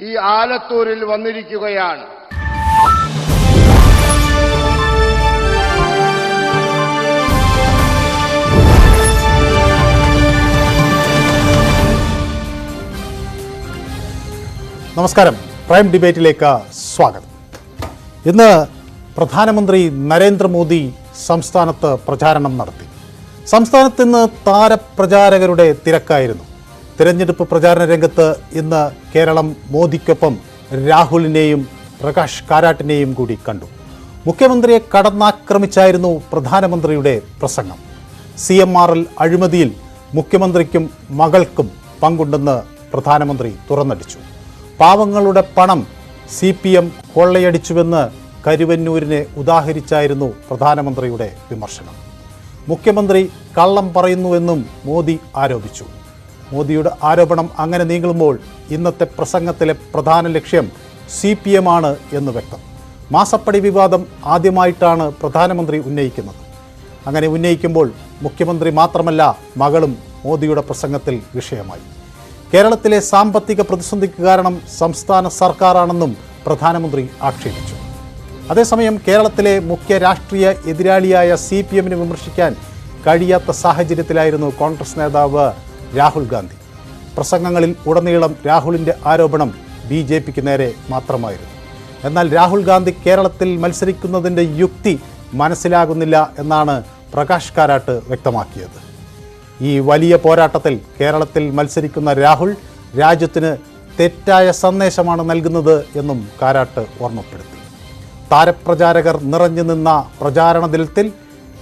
ഈ ആലത്തൂരിൽ വന്നിരിക്കുകയാണ്. നമസ്കാരം, പ്രൈം ഡിബേറ്റിലേക്ക് സ്വാഗതം. ഇന്ന് പ്രധാനമന്ത്രി നരേന്ദ്രമോദി സംസ്ഥാനത്ത് പ്രചാരണം നടത്തി. സംസ്ഥാനത്ത് ഇന്ന് താരപ്രചാരകരുടെ തിരക്കായിരുന്നു. തിരഞ്ഞെടുപ്പ് പ്രചാരണ രംഗത്ത് ഇന്ന് കേരളം മോദിക്കൊപ്പം രാഹുലിനെയും പ്രകാശ് കാരാട്ടിനെയും കൂടി കണ്ടു. മുഖ്യമന്ത്രിയെ കടന്നാക്രമിച്ചായിരുന്നു പ്രധാനമന്ത്രിയുടെ പ്രസംഗം. CMRL അഴിമതിയിൽ മുഖ്യമന്ത്രിക്കും മകൾക്കും പങ്കുണ്ടെന്ന് പ്രധാനമന്ത്രി തുറന്നടിച്ചു. പാവങ്ങളുടെ പണം CPM കൊള്ളയടിച്ചുവെന്ന് കരുവന്നൂരിനെ ഉദാഹരിച്ചായിരുന്നു പ്രധാനമന്ത്രിയുടെ വിമർശനം. മുഖ്യമന്ത്രി കള്ളം പറയുന്നുവെന്നും മോദി ആരോപിച്ചു. മോദിയുടെ ആരോപണം അങ്ങനെ നീങ്ങുമ്പോൾ ഇന്നത്തെ പ്രസംഗത്തിലെ പ്രധാന ലക്ഷ്യം CPM ആണ് എന്ന് വ്യക്തം. മാസപ്പടി വിവാദം ആദ്യമായിട്ടാണ് പ്രധാനമന്ത്രി ഉന്നയിക്കുന്നത്. അങ്ങനെ ഉന്നയിക്കുമ്പോൾ മുഖ്യമന്ത്രി മാത്രമല്ല, മകളും മോദിയുടെ പ്രസംഗത്തിൽ വിഷയമായി. കേരളത്തിലെ സാമ്പത്തിക പ്രതിസന്ധിക്ക് കാരണം സംസ്ഥാന സർക്കാരാണെന്നും പ്രധാനമന്ത്രി ആക്ഷേപിച്ചു. അതേസമയം കേരളത്തിലെ മുഖ്യ രാഷ്ട്രീയ എതിരാളിയായ CPMനെ വിമർശിക്കാൻ കഴിയാത്ത സാഹചര്യത്തിലായിരുന്നു കോൺഗ്രസ് നേതാവ് രാഹുൽ ഗാന്ധി. പ്രസംഗങ്ങളിൽ ഉടനീളം രാഹുലിൻ്റെ ആരോപണം BJPക്ക് നേരെ മാത്രമായിരുന്നു. എന്നാൽ രാഹുൽ ഗാന്ധി കേരളത്തിൽ മത്സരിക്കുന്നതിൻ്റെ യുക്തി മനസ്സിലാകുന്നില്ല എന്നാണ് പ്രകാശ് കാരാട്ട് വ്യക്തമാക്കിയത്. ഈ വലിയ പോരാട്ടത്തിൽ കേരളത്തിൽ മത്സരിക്കുന്ന രാഹുൽ രാജ്യത്തിന് തെറ്റായ സന്ദേശമാണ് നൽകുന്നത് എന്നും കാരാട്ട് ഓർമ്മപ്പെടുത്തി. താരപ്രചാരകർ നിറഞ്ഞു നിന്ന പ്രചാരണ ദിനത്തിൽ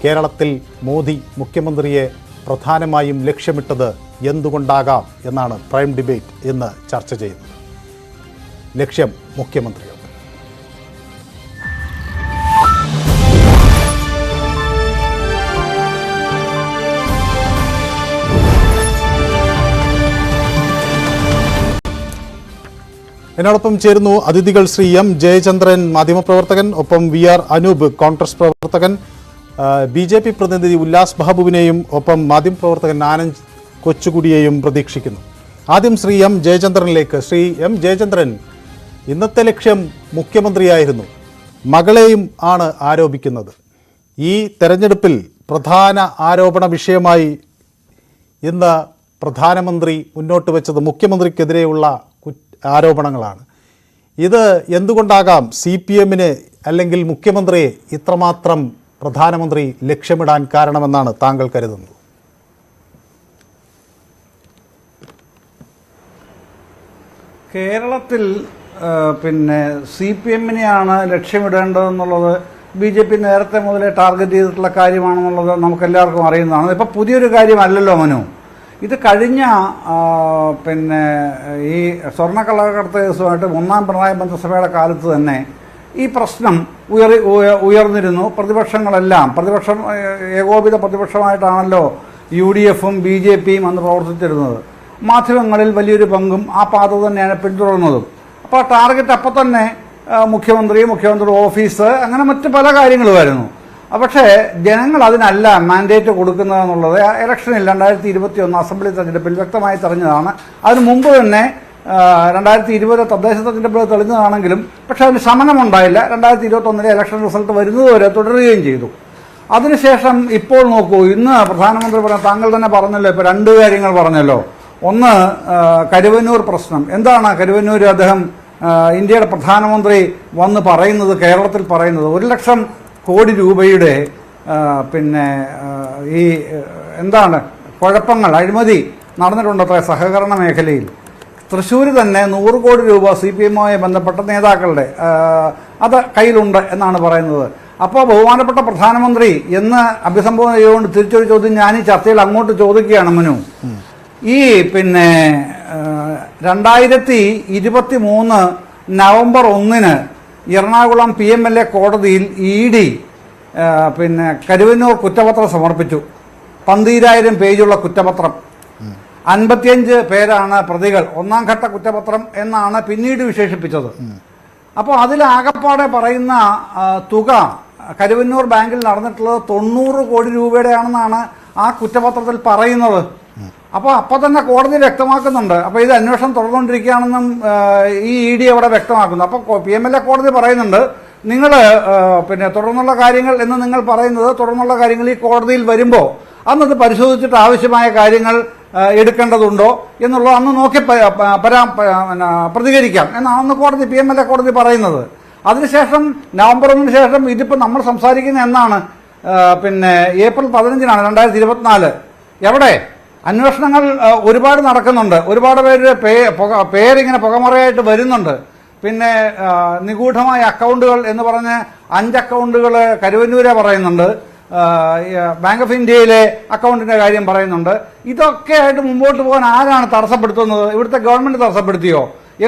കേരളത്തിൽ മോദി മുഖ്യമന്ത്രിയെ പ്രധാനമായും ലക്ഷ്യമിട്ടത് എന്തുകൊണ്ടാകാം എന്നാണ് പ്രൈം ഡിബേറ്റ് ഇന്ന് ചർച്ച ചെയ്യുന്നത്. ലക്ഷ്യം മുഖ്യമന്ത്രിയാണ്. എന്നോടൊപ്പം ചേരുന്നു അതിഥികൾ ശ്രീ M ജയചന്ദ്രൻ, മാധ്യമപ്രവർത്തകൻ, ഒപ്പം VR അനൂപ്, കോൺഗ്രസ് പ്രവർത്തകൻ, BJP പ്രതിനിധി ഉല്ലാസ് ബാബുവിനെയും ഒപ്പം മാധ്യമപ്രവർത്തകൻ ആനന്ദ് കൊച്ചുകുടിയെയും പ്രതീക്ഷിക്കുന്നു. ആദ്യം ശ്രീ M ജയചന്ദ്രനിലേക്ക്. ശ്രീ M ജയചന്ദ്രൻ, ഇന്നത്തെ ലക്ഷ്യം മുഖ്യമന്ത്രിയായിരുന്നു, മകളെയും ആണ് ആരോപിക്കുന്നത്. ഈ തെരഞ്ഞെടുപ്പിൽ പ്രധാന ആരോപണ വിഷയമായി ഇന്ന് പ്രധാനമന്ത്രി മുന്നോട്ട് വെച്ചത് മുഖ്യമന്ത്രിക്കെതിരെയുള്ള ആരോപണങ്ങളാണ്. ഇത് എന്തുകൊണ്ടാകാം CPMനെ അല്ലെങ്കിൽ മുഖ്യമന്ത്രിയെ ഇത്രമാത്രം പ്രധാനമന്ത്രി ലക്ഷ്യമിടാൻ കാരണമെന്നാണ് താങ്കൾ കരുതുന്നത്? കേരളത്തിൽ CPMനെയാണ് ലക്ഷ്യമിടേണ്ടതെന്നുള്ളത് BJP നേരത്തെ മുതലേ ടാർഗറ്റ് ചെയ്തിട്ടുള്ള കാര്യമാണെന്നുള്ളത് നമുക്കെല്ലാവർക്കും അറിയുന്നതാണ്. ഇപ്പോൾ പുതിയൊരു കാര്യമല്ലല്ലോ മനു. ഇത് കഴിഞ്ഞ ഈ സ്വർണ്ണക്കള്ളക്കടത്ത് കേസുമായിട്ട് ഒന്നാം പിണറായി മന്ത്രിസഭയുടെ കാലത്ത് തന്നെ ഈ പ്രശ്നം ഉയർന്നിരുന്നു. പ്രതിപക്ഷം ഏകോപിത പ്രതിപക്ഷമായിട്ടാണല്ലോ UDFും BJPയും അന്ന് പ്രവർത്തിച്ചിരുന്നത്. മാധ്യമങ്ങളിൽ വലിയൊരു പങ്കും ആ പാത തന്നെയാണ് പിന്തുടർന്നതും. അപ്പോൾ ടാർഗറ്റ് അപ്പം തന്നെ മുഖ്യമന്ത്രി ഓഫീസ്, അങ്ങനെ മറ്റ് പല കാര്യങ്ങളുമായിരുന്നു. പക്ഷേ ജനങ്ങൾ അതിനല്ല മാൻഡേറ്റ് കൊടുക്കുന്നതെന്നുള്ളത് ഇലക്ഷനിൽ 2021 അസംബ്ലി തെരഞ്ഞെടുപ്പിൽ വ്യക്തമായി തെളിഞ്ഞതാണ്. അതിനു മുമ്പ് തന്നെ 2020 തദ്ദേശ തെരഞ്ഞെടുപ്പിൽ തെളിഞ്ഞതാണെങ്കിലും പക്ഷേ അതിന് ശമനമുണ്ടായില്ല. 2021 ഇലക്ഷൻ റിസൾട്ട് വരുന്നതുവരെ തുടരുകയും ചെയ്തു. അതിനുശേഷം ഇപ്പോൾ നോക്കൂ, ഇന്ന് പ്രധാനമന്ത്രി താങ്കൾ തന്നെ പറഞ്ഞല്ലോ, ഇപ്പോൾ രണ്ട് കാര്യങ്ങൾ പറഞ്ഞല്ലോ. ഒന്ന്, കരുവന്നൂർ പ്രശ്നം. എന്താണ് കരുവന്നൂർ അദ്ദേഹം ഇന്ത്യയുടെ പ്രധാനമന്ത്രി വന്ന് പറയുന്നത്, കേരളത്തിൽ പറയുന്നത് 1 ലക്ഷം കോടി രൂപയുടെ ഈ കുഴപ്പങ്ങൾ, അഴിമതി നടന്നിട്ടുണ്ടത്ര സഹകരണ മേഖലയിൽ. തൃശ്ശൂർ തന്നെ 100 കോടി രൂപ CPMുമായി ബന്ധപ്പെട്ട നേതാക്കളുടെ അത് കയ്യിലുണ്ട് എന്നാണ് പറയുന്നത്. അപ്പോൾ ബഹുമാനപ്പെട്ട പ്രധാനമന്ത്രി എന്ന് അഭിസംബോധന ചെയ്തുകൊണ്ട് തിരിച്ചൊരു ചോദ്യം ഞാൻ ഈ ചർച്ചയിൽ അങ്ങോട്ട് ചോദിക്കുകയാണ് മനു. ഈ 2023 നവംബർ 1 എറണാകുളം PMLA കോടതിയിൽ ED കരുവന്നൂർ കുറ്റപത്രം സമർപ്പിച്ചു. 12,000 പേജുള്ള കുറ്റപത്രം. 55 പേരാണ് പ്രതികൾ. ഒന്നാം ഘട്ട കുറ്റപത്രം എന്നാണ് പിന്നീട് വിശേഷിപ്പിച്ചത്. അപ്പോൾ അതിലാകപ്പാടെ പറയുന്ന തുക കരുവന്നൂർ ബാങ്കിൽ നടന്നിട്ടുള്ളത് 90 കോടി രൂപയുടെയാണെന്നാണ് ആ കുറ്റപത്രത്തിൽ പറയുന്നത്. അപ്പോൾ തന്നെ കോടതി വ്യക്തമാക്കുന്നുണ്ട്. അപ്പോൾ ഇത് അന്വേഷണം തുടർന്നുകൊണ്ടിരിക്കുകയാണെന്നും ഈ ED അവിടെ വ്യക്തമാക്കുന്നു. അപ്പോൾ PMLA കോടതി പറയുന്നുണ്ട്, നിങ്ങൾ പിന്നെ തുടർന്നുള്ള കാര്യങ്ങൾ എന്ന് നിങ്ങൾ പറയുന്നത് തുടർന്നുള്ള കാര്യങ്ങൾ ഈ കോടതിയിൽ വരുമ്പോൾ അന്നത് പരിശോധിച്ചിട്ട് ആവശ്യമായ കാര്യങ്ങൾ എടുക്കേണ്ടതുണ്ടോ എന്നുള്ളത് അന്ന് നോക്കി പ്രതികരിക്കാം എന്നാണ് കോടതി PMLA കോടതി പറയുന്നത്. അതിനുശേഷം നവംബർ 1 ശേഷം ഇതിപ്പോൾ നമ്മൾ സംസാരിക്കുന്ന എന്നാണ്, പിന്നെ ഏപ്രിൽ 15 2024. എവിടെ അന്വേഷണങ്ങൾ ഒരുപാട് നടക്കുന്നുണ്ട്, ഒരുപാട് പേരുടെ പേരിങ്ങനെ പുകമറയായിട്ട് വരുന്നുണ്ട്. പിന്നെ നിഗൂഢമായ അക്കൗണ്ടുകൾ എന്ന് പറഞ്ഞ് 5 അക്കൗണ്ടുകൾ കരുവന്നൂരെ പറയുന്നുണ്ട്, ബാങ്ക് ഓഫ് ഇന്ത്യയിലെ അക്കൗണ്ടിന്റെ കാര്യം പറയുന്നുണ്ട്. ഇതൊക്കെ ആയിട്ട് മുമ്പോട്ട് പോകാൻ ആരാണ് തടസ്സപ്പെടുത്തുന്നത്? ഇവിടുത്തെ ഗവൺമെന്റ് തടസ്സപ്പെടുത്തിയോ?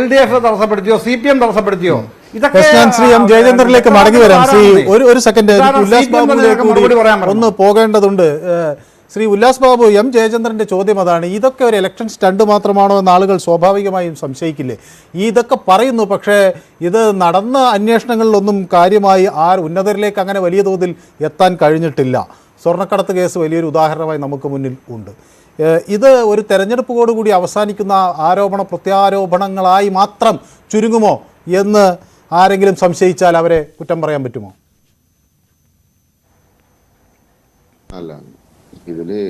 LDF തടസ്സപ്പെടുത്തിയോ? CPM തടസ്സപ്പെടുത്തിയോ? ഇതൊക്കെ ശ്രീ M. ജയചന്ദ്രനിലേക്ക് മടങ്ങി വരാം. ശ്രീ ഒരു സെക്കൻഡ് ഉല്ലാസ് ബാബുവിലേക്ക് ഒന്ന് പോകേണ്ടതുണ്ട്. ശ്രീ ഉല്ലാസ് ബാബു, M. ജയചന്ദ്രന്റെ ചോദ്യം അതാണ്. ഇതൊക്കെ ഒരു ഇലക്ഷൻ സ്റ്റണ്ട് മാത്രമാണോ എന്ന് ആളുകൾ സ്വാഭാവികമായും സംശയിക്കില്ലേ? ഇതൊക്കെ പറയുന്നു, പക്ഷേ ഇത് നടന്ന അന്വേഷണങ്ങളിലൊന്നും കാര്യമായി ഉന്നതരിലേക്ക് അങ്ങനെ വലിയ തോതിൽ എത്താൻ കഴിഞ്ഞിട്ടില്ല. സ്വർണ്ണക്കടത്ത് കേസ് വലിയൊരു ഉദാഹരണമായി നമുക്ക് മുന്നിൽ ഉണ്ട്. ഇത് ഒരു തെരഞ്ഞെടുപ്പോടുകൂടി അവസാനിക്കുന്ന ആരോപണ പ്രത്യാരോപണങ്ങളായി മാത്രം ചുരുങ്ങുമോ എന്ന് ആരെങ്കിലും സംശയിച്ചാൽ അവരെ കുറ്റം പറയാൻ പറ്റുമോ? അല്ല, ഇതില്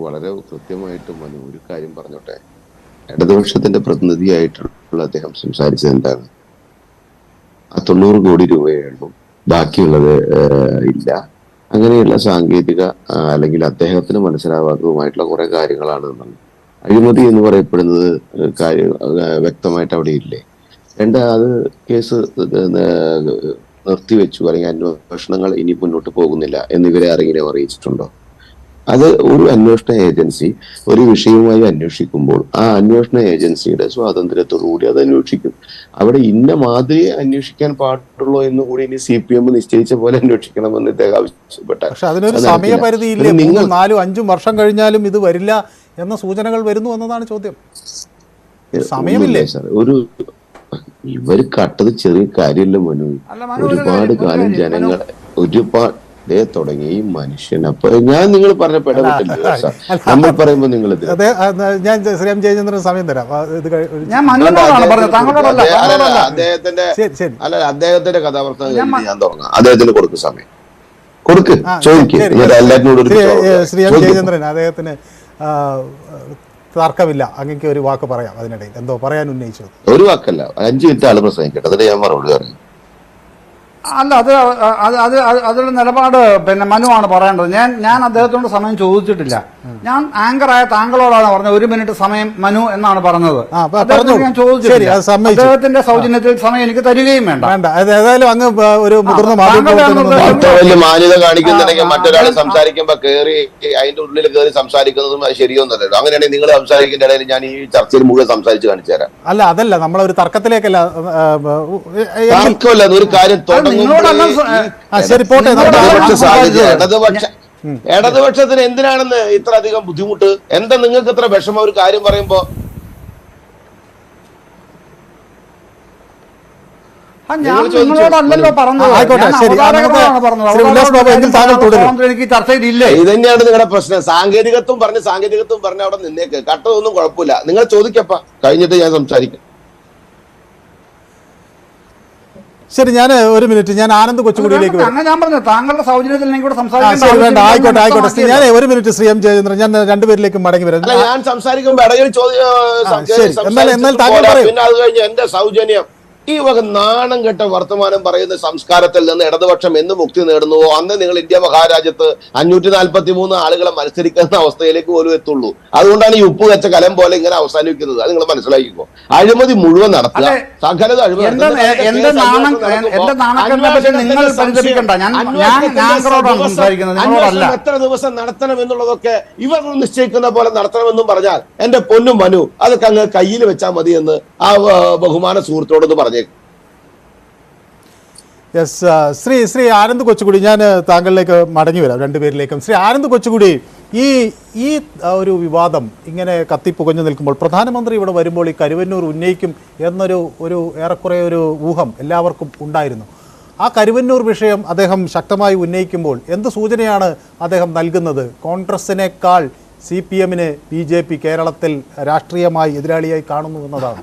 വളരെ കൃത്യമായിട്ട് മനു ഒരു കാര്യം പറഞ്ഞോട്ടെ. ഇടതുപക്ഷത്തിന്റെ പ്രതിനിധിയായിട്ടുള്ള അദ്ദേഹം സംസാരിച്ചത് എന്താണ്? ആ 90 കോടി രൂപയുള്ളൂ, ബാക്കിയുള്ളത് ഇല്ല. അങ്ങനെയുള്ള സാങ്കേതിക അല്ലെങ്കിൽ അദ്ദേഹത്തിന് മനസ്സിലാവാത്തതുമായിട്ടുള്ള കുറെ കാര്യങ്ങളാണ് എന്നുള്ളത്. അഴിമതി എന്ന് പറയപ്പെടുന്നത് വ്യക്തമായിട്ട് അവിടെ ഇല്ലേ? അത് കേസ് നിർത്തിവെച്ചു അല്ലെങ്കിൽ അന്വേഷണങ്ങൾ ഇനി മുന്നോട്ട് പോകുന്നില്ല എന്നിവരെ ആരെങ്കിലും അറിയിച്ചിട്ടുണ്ടോ? അത് ഒരു അന്വേഷണ ഏജൻസി ഒരു വിഷയവുമായി അന്വേഷിക്കുമ്പോൾ ആ അന്വേഷണ ഏജൻസിയുടെ സ്വാതന്ത്ര്യത്തോടുകൂടി അത് അന്വേഷിക്കും. അവിടെ ഇന്ന മാതിരി അന്വേഷിക്കാൻ പാടുള്ളൂ എന്ന് കൂടി ഇനി CPM നിശ്ചയിച്ച പോലെ അന്വേഷിക്കണമെന്ന് ഇദ്ദേഹം ആവശ്യപ്പെട്ട. പക്ഷെ അതിനൊരു സമയപരിധിയില്ലേ? 3, 4, 5 വർഷം കഴിഞ്ഞാലും ഇത് വരില്ല എന്ന സൂചനകൾ വരുന്നു എന്നതാണ് ചോദ്യം. സമയമില്ലേ സാർ? ഇവര് കട്ടത് ചെറിയ കാര്യമില്ല മനു. ഒരുപാട് കാലം ജനങ്ങൾ ഒരുപാട് തുടങ്ങി ഈ മനുഷ്യൻ. അപ്പൊ ഞാൻ നിങ്ങൾ പറഞ്ഞ പെടപെട്ടില്ല സാർ. നമ്മൾ പറയുമ്പോ നിങ്ങൾ ഞാൻ ശ്രീ M. ജയചന്ദ്രൻ സമയം തരാം. അദ്ദേഹത്തിന്റെ കഥാപ്രസംഗം ഞാൻ തുടങ്ങാം. അദ്ദേഹത്തിന് കൊടുക്കും സമയം കൊടുക്ക്, ചോദിക്കും. ശ്രീ M. ജയചന്ദ്രൻ, അദ്ദേഹത്തിന് തർക്കമില്ല, അങ്ങനെ ഒരു വാക്ക് പറയാം. അതിനിടയിൽ എന്തോ പറയാൻ ഉന്നയിച്ചത് ഒരു വാക്കല്ല, 5 മിനിറ്റ് ആള് പ്രസംഗിക്കട്ടെ, അതിന് ഞാൻ മറുപടി പറഞ്ഞു. അല്ല, അതിലുള്ള നിലപാട് പിന്നെ മനുവാണ് പറയേണ്ടത്. ഞാൻ അദ്ദേഹത്തോട് സമയം ചോദിച്ചിട്ടില്ല. ഞാൻ ആങ്കറായ താങ്കളോടാണ് പറഞ്ഞത് 1 മിനിറ്റ് സമയം മനു എന്നാണ് പറഞ്ഞത്. ഞാൻ ചോദിച്ചിട്ടില്ല. അദ്ദേഹത്തിന്റെ സൗജന്യത്തിൽ സമയം എനിക്ക് തരികയും വേണ്ട. ഏതായാലും അങ്ങ് ഒരു മുതിർന്ന മാന്യത കാണിക്കുന്നുണ്ടെങ്കിൽ മറ്റൊരാൾ സംസാരിക്കുമ്പോ കയറി അതിന്റെ ഉള്ളിൽ കയറി സംസാരിക്കുന്നതും ശരിയൊന്നല്ലോ. അങ്ങനെയാണെങ്കിൽ നിങ്ങൾ സംസാരിക്കുന്ന ഇടയിൽ ഞാൻ ഈ ചർച്ചയിൽ മുഴുവൻ സംസാരിച്ച് കാണിച്ചു തരാം. അതല്ല നമ്മളൊരു തർക്കത്തിലേക്കല്ല. തർക്കമല്ല, ഒരു കാര്യം ഇടതുപക്ഷത്തിന് എന്തിനാണെന്ന് ഇത്ര അധികം ബുദ്ധിമുട്ട്? എന്താ നിങ്ങൾക്ക് ഇത്ര വിഷമം ഒരു കാര്യം പറയുമ്പോ? ഇതന്നെയാണ് നിങ്ങളുടെ പ്രശ്നം. സാങ്കേതികത്വം പറഞ്ഞ് അവിടെ നിന്നേക്ക്. കട്ടതൊന്നും കുഴപ്പമില്ല, നിങ്ങൾ ചോദിക്കപ്പ, കഴിഞ്ഞിട്ട് ഞാൻ സംസാരിക്കാം. ശരി, ഞാൻ 1 മിനിറ്റ് ഞാൻ ആനന്ദ് കൊച്ചുകുടിയിലേക്ക് താങ്കളുടെ സൗജന്യത്തിൽ വേണ്ട. ആയിക്കോട്ടെ, ഞാൻ 1 മിനിറ്റ് ശ്രീ M. ജയചന്ദ്രൻ, ഞാൻ 2 പേരിലേക്കും മടങ്ങി വരാം. ഞാൻ സംസാരിക്കുമ്പോ പിന്നെ അത് കഴിഞ്ഞ് എന്റെ സൗജന്യം ഈ വക നാണം കെട്ട വർത്തമാനം പറയുന്ന സംസ്കാരത്തിൽ നിന്ന് ഇടതുപക്ഷം എന്ന് മുക്തി നേടുന്നുവോ അന്ന് നിങ്ങൾ ഇന്ത്യ മഹാരാജ്യത്ത് 543 ആളുകളെ മത്സരിക്കുന്ന അവസ്ഥയിലേക്ക് പോലും എത്തുള്ളൂ. അതുകൊണ്ടാണ് ഈ ഉപ്പ് വെച്ച കലം പോലെ ഇങ്ങനെ അവസാനിക്കുന്നത്. അത് നിങ്ങൾ മനസ്സിലാക്കിക്കോ. അഴിമതി മുഴുവൻ നടത്തുക, സകലത അഴിമതി. എത്ര ദിവസം നടത്തണം എന്നുള്ളതൊക്കെ ഇവർ നിശ്ചയിക്കുന്ന പോലെ നടത്തണമെന്നും പറഞ്ഞാൽ എന്റെ പൊന്നും മനു അതൊക്കെ അങ്ങ് കയ്യിൽ വെച്ചാൽ മതി എന്ന് ആ ബഹുമാന സുഹൃത്തോടൊന്ന് പറഞ്ഞു. യെസ്, ശ്രീ ആനന്ദ് കൊച്ചുകുടി, ഞാൻ താങ്കളിലേക്ക് മടങ്ങി വരാം 2 പേരിലേക്കും. ശ്രീ ആനന്ദ് കൊച്ചുകുടി, ഈ ഒരു വിവാദം ഇങ്ങനെ കത്തിപ്പുകഞ്ഞു നിൽക്കുമ്പോൾ പ്രധാനമന്ത്രി ഇവിടെ വരുമ്പോൾ ഈ കരുവന്നൂർ ഉന്നയിക്കും എന്നൊരു ഏറെക്കുറെ ഒരു ഊഹം എല്ലാവർക്കും ഉണ്ടായിരുന്നു. ആ കരുവന്നൂർ വിഷയം അദ്ദേഹം ശക്തമായി ഉന്നയിക്കുമ്പോൾ എന്ത് സൂചനയാണ് അദ്ദേഹം നൽകുന്നത്? കോൺഗ്രസിനേക്കാൾ CPM-നെ BJP കേരളത്തിൽ രാഷ്ട്രീയമായി എതിരാളിയായി കാണുന്നു എന്നതാണ്.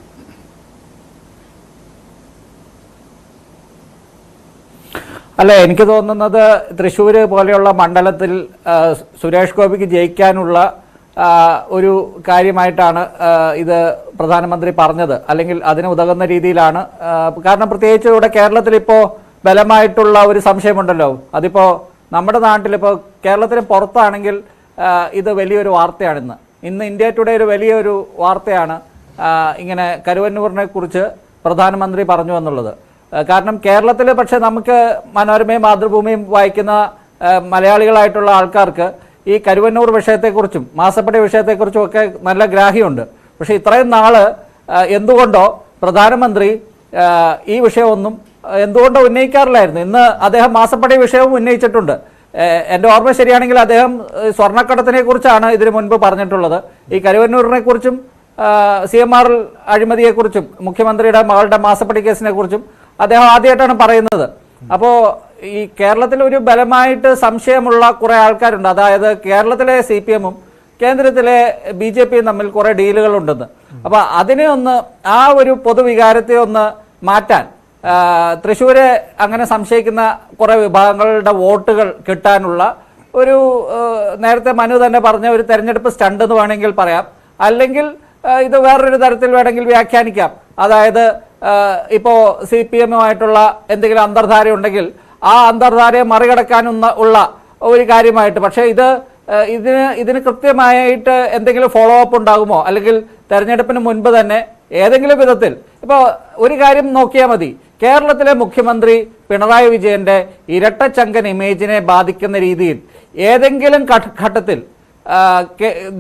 അല്ല, എനിക്ക് തോന്നുന്നത് തൃശ്ശൂർ പോലെയുള്ള മണ്ഡലത്തിൽ സുരേഷ് ഗോപിക്ക് ജയിക്കാനുള്ള ഒരു കാര്യമായിട്ടാണ് ഇത് പ്രധാനമന്ത്രി പറഞ്ഞത്, അല്ലെങ്കിൽ അതിന് ഉതകുന്ന രീതിയിലാണ്. കാരണം പ്രത്യേകിച്ച് ഇവിടെ കേരളത്തിൽ ഇപ്പോൾ ബലമായിട്ടുള്ള ഒരു സംശയമുണ്ടല്ലോ, അതിപ്പോൾ നമ്മുടെ നാട്ടിലിപ്പോൾ കേരളത്തിന് പുറത്താണെങ്കിൽ ഇത് വലിയൊരു വാർത്തയാണ്. ഇന്ന് ഇന്ത്യ ടുഡേ ഒരു വലിയൊരു വാർത്തയാണ് ഇങ്ങനെ കരുവന്നൂരിനെ കുറിച്ച് പ്രധാനമന്ത്രി പറഞ്ഞു എന്നുള്ളത്. കാരണം കേരളത്തിൽ പക്ഷേ നമുക്ക് മനോരമയും മാതൃഭൂമിയും വായിക്കുന്ന മലയാളികളായിട്ടുള്ള ആൾക്കാർക്ക് ഈ കരുവന്നൂർ വിഷയത്തെക്കുറിച്ചും മാസപ്പടി വിഷയത്തെക്കുറിച്ചും ഒക്കെ നല്ല ഗ്രാഹ്യമുണ്ട്. പക്ഷേ ഇത്രയും നാള് എന്തുകൊണ്ടോ പ്രധാനമന്ത്രി ഈ വിഷയമൊന്നും എന്തുകൊണ്ടോ ഉന്നയിക്കാറില്ലായിരുന്നു. ഇന്ന് അദ്ദേഹം മാസപ്പടി വിഷയവും ഉന്നയിച്ചിട്ടുണ്ട്. എൻ്റെ ഓർമ്മ ശരിയാണെങ്കിൽ അദ്ദേഹം സ്വർണ്ണക്കടത്തിനെ കുറിച്ചാണ് ഇതിനു മുൻപ് പറഞ്ഞിട്ടുള്ളത്. ഈ കരുവന്നൂരിനെ കുറിച്ചും CMR അഴിമതിയെക്കുറിച്ചും മുഖ്യമന്ത്രിയുടെ മകളുടെ മാസപ്പടി കേസിനെ കുറിച്ചും അദ്ദേഹം ആദ്യമായിട്ടാണ് പറയുന്നത്. അപ്പോൾ ഈ കേരളത്തിൽ ഒരു ബലമായിട്ട് സംശയമുള്ള കുറേ ആൾക്കാരുണ്ട്. അതായത് കേരളത്തിലെ CPM-ഉം കേന്ദ്രത്തിലെ BJP-യും തമ്മിൽ കുറേ ഡീലുകളുണ്ടെന്ന്. അപ്പോൾ അതിനെ ഒന്ന്, ആ ഒരു പൊതുവികാരത്തെ ഒന്ന് മാറ്റാൻ തൃശ്ശൂരെ അങ്ങനെ സംശയിക്കുന്ന കുറേ വിഭാഗങ്ങളുടെ വോട്ടുകൾ കിട്ടാനുള്ള ഒരു, നേരത്തെ മനു തന്നെ പറഞ്ഞ ഒരു തെരഞ്ഞെടുപ്പ് സ്റ്റണ്ട് എന്ന് വേണമെങ്കിൽ പറയാം, അല്ലെങ്കിൽ ഇത് വേറൊരു തരത്തിൽ വേണമെങ്കിൽ വ്യാഖ്യാനിക്കാം. അതായത് ഇപ്പോൾ CPM-ഉമായിട്ടുള്ള എന്തെങ്കിലും അന്തർധാര ഉണ്ടെങ്കിൽ ആ അന്തർധാരയെ മറികടക്കാനുള്ള ഒരു കാര്യമായിട്ട്. പക്ഷേ ഇതിന് കൃത്യമായിട്ട് എന്തെങ്കിലും ഫോളോ അപ്പ് ഉണ്ടാകുമോ, അല്ലെങ്കിൽ തെരഞ്ഞെടുപ്പിന് മുൻപ് തന്നെ ഏതെങ്കിലും വിധത്തിൽ. ഇപ്പോൾ ഒരു കാര്യം നോക്കിയാൽ മതി, കേരളത്തിലെ മുഖ്യമന്ത്രി പിണറായി വിജയന്റെ ഇരട്ടച്ചങ്കൻ ഇമേജിനെ ബാധിക്കുന്ന രീതിയിൽ ഏതെങ്കിലും ഘട്ടത്തിൽ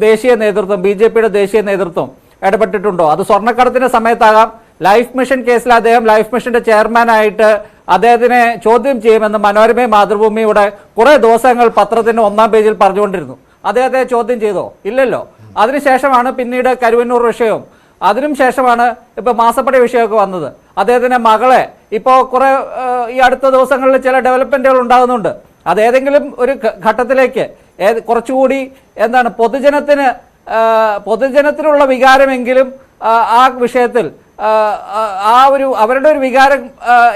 ദേശീയ നേതൃത്വം, BJP-യുടെ ദേശീയ നേതൃത്വം ഇടപെട്ടിട്ടുണ്ടോ? അത് സ്വർണ്ണക്കടത്തിന്റെ സമയത്താകാം. ലൈഫ് മിഷൻ കേസിൽ അദ്ദേഹം ലൈഫ് മിഷന്റെ ചെയർമാനായിട്ട് അദ്ദേഹത്തിനെ ചോദ്യം ചെയ്യുമെന്ന് മനോരമയും മാതൃഭൂമിയുടെ കുറെ ദിവസങ്ങൾ പത്രത്തിന്റെ 1-ാം പേജിൽ പറഞ്ഞുകൊണ്ടിരുന്നു. അദ്ദേഹത്തെ ചോദ്യം ചെയ്തോ? ഇല്ലല്ലോ. അതിനുശേഷമാണ് പിന്നീട് കരുവന്നൂർ വിഷയവും, അതിനും ശേഷമാണ് ഇപ്പൊ മാസപ്പടി വിഷയമൊക്കെ വന്നത്. അദ്ദേഹത്തിന്റെ മകളെ ഇപ്പോൾ കുറെ ഈ അടുത്ത ദിവസങ്ങളിൽ ചില ഡെവലപ്മെന്റുകൾ ഉണ്ടാകുന്നുണ്ട്. അതേതെങ്കിലും ഒരു ഘട്ടത്തിലേക്ക് കുറച്ചുകൂടി എന്താണ് പൊതുജനത്തിനുള്ള വികാരമെങ്കിലും ആ വിഷയത്തിൽ അവരുടെ ഒരു വികാരം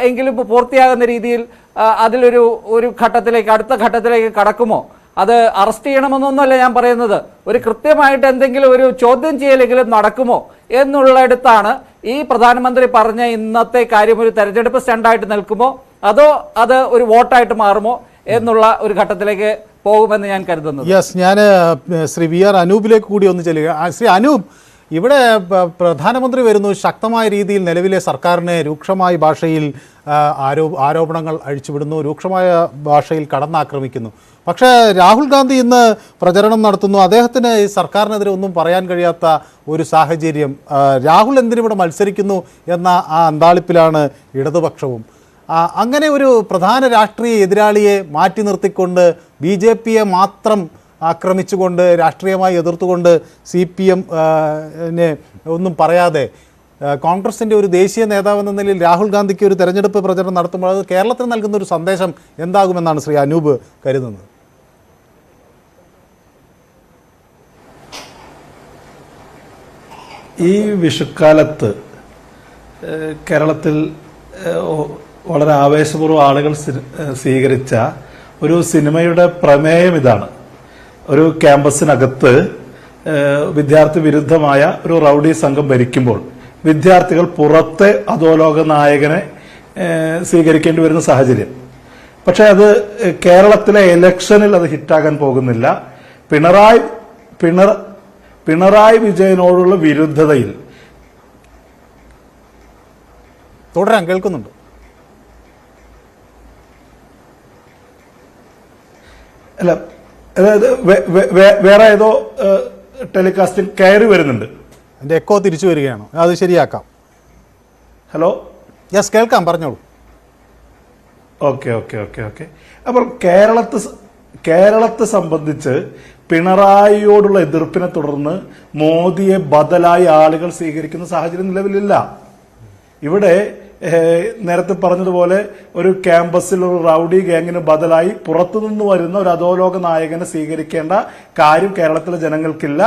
എങ്കിലും പൂർത്തിയാകുന്ന രീതിയിൽ അതിലൊരു ഘട്ടത്തിലേക്ക്, അടുത്ത ഘട്ടത്തിലേക്ക് കടക്കുമോ? അത് അറസ്റ്റ് ചെയ്യണമെന്നൊന്നുമല്ല ഞാൻ പറയുന്നത്, ഒരു കൃത്യമായിട്ട് എന്തെങ്കിലും ഒരു ചോദ്യം ചെയ്യലെങ്കിലും നടക്കുമോ എന്നുള്ളിടത്താണ് ഈ പ്രധാനമന്ത്രി പറഞ്ഞ ഇന്നത്തെ കാര്യം ഒരു തെരഞ്ഞെടുപ്പ് സ്റ്റണ്ടായിട്ട് നിൽക്കുമോ, അതോ അത് ഒരു വോട്ടായിട്ട് മാറുമോ എന്നുള്ള ഒരു ഘട്ടത്തിലേക്ക് പോകുമെന്ന് ഞാൻ കരുതുന്നു. യെസ്, ഞാൻ ശ്രീ VR അനൂപിലേക്ക് കൂടി ഒന്ന് ചെല്ലുക. ശ്രീ അനൂപ്, ഇവിടെ പ്രധാനമന്ത്രി വരുന്നു, ശക്തമായ രീതിയിൽ നിലവിലെ സർക്കാരിനെ രൂക്ഷമായ ഭാഷയിൽ ആരോപണങ്ങൾ അഴിച്ചുവിടുന്നു, രൂക്ഷമായ ഭാഷയിൽ കടന്നാക്രമിക്കുന്നു. പക്ഷേ രാഹുൽ ഗാന്ധി ഇന്ന് പ്രചരണം നടത്തുന്നു, അദ്ദേഹത്തിന് ഈ സർക്കാരിനെതിരെ ഒന്നും പറയാൻ കഴിയാത്ത ഒരു സാഹചര്യം. രാഹുൽ എന്തിനിവിടെ മത്സരിക്കുന്നു എന്ന ആ അന്താളിപ്പിലാണ് ഇടതുപക്ഷവും. അങ്ങനെ ഒരു പ്രധാന രാഷ്ട്രീയ എതിരാളിയെ മാറ്റി നിർത്തിക്കൊണ്ട് BJP-യെ മാത്രം ആക്രമിച്ചുകൊണ്ട് രാഷ്ട്രീയമായി എതിർത്തുകൊണ്ട് CPM-നെ ഒന്നും പറയാതെ കോൺഗ്രസിൻ്റെ ഒരു ദേശീയ നേതാവെന്ന നിലയിൽ രാഹുൽ ഗാന്ധിക്ക് ഒരു തെരഞ്ഞെടുപ്പ് പ്രചരണം നടത്തുമ്പോൾ അത് കേരളത്തിന് നൽകുന്ന ഒരു സന്ദേശം എന്താകുമെന്നാണ് ശ്രീ അനൂപ് കരുതുന്നത്? ഈ വിഷുക്കാലത്ത് കേരളത്തിൽ വളരെ ആവേശപൂർവ്വം ആളുകൾ സ്വീകരിച്ച ഒരു സിനിമയുടെ പ്രമേയം ഇതാണ്. ഒരു ക്യാമ്പസിനകത്ത് വിദ്യാർത്ഥി വിരുദ്ധമായ ഒരു റൌഡി സംഘം ഭരിക്കുമ്പോൾ വിദ്യാർത്ഥികൾ പുറത്തെ അധോലോക നായകനെ സ്വീകരിക്കേണ്ടി വരുന്ന സാഹചര്യം. പക്ഷെ അത് കേരളത്തിലെ ഇലക്ഷനിൽ അത് ഹിറ്റാകാൻ പോകുന്നില്ല. പിണറായി വിജയനോടുള്ള വിരുദ്ധതയിൽ തുടരാൻ കേൾക്കുന്നുണ്ട്. അല്ല, അതായത് വേറെ ഏതോ ടെലികാസ്റ്റിൽ കയറി വരുന്നുണ്ട്. എൻ്റെ എക്കോ തിരിച്ചു വരികയാണോ? അത് ശരിയാക്കാം. ഹലോ, യെസ്, കേൾക്കാം, പറഞ്ഞോളൂ. ഓക്കെ. അപ്പോൾ കേരളത്തെ സംബന്ധിച്ച് പിണറായിയോടുള്ള എതിർപ്പിനെ തുടർന്ന് മോദിയെ ബദലായി ആളുകൾ സ്വീകരിക്കുന്ന സാഹചര്യം നിലവിലില്ല. ഇവിടെ നേരത്തെ പറഞ്ഞതുപോലെ ഒരു ക്യാമ്പസിൽ ഒരു റൌഡി ഗ്യാങ്ങിന് ബദലായി പുറത്തുനിന്ന് വരുന്ന ഒരു അധോലോക നായകനെ സ്വീകരിക്കേണ്ട കാര്യം കേരളത്തിലെ ജനങ്ങൾക്കില്ല.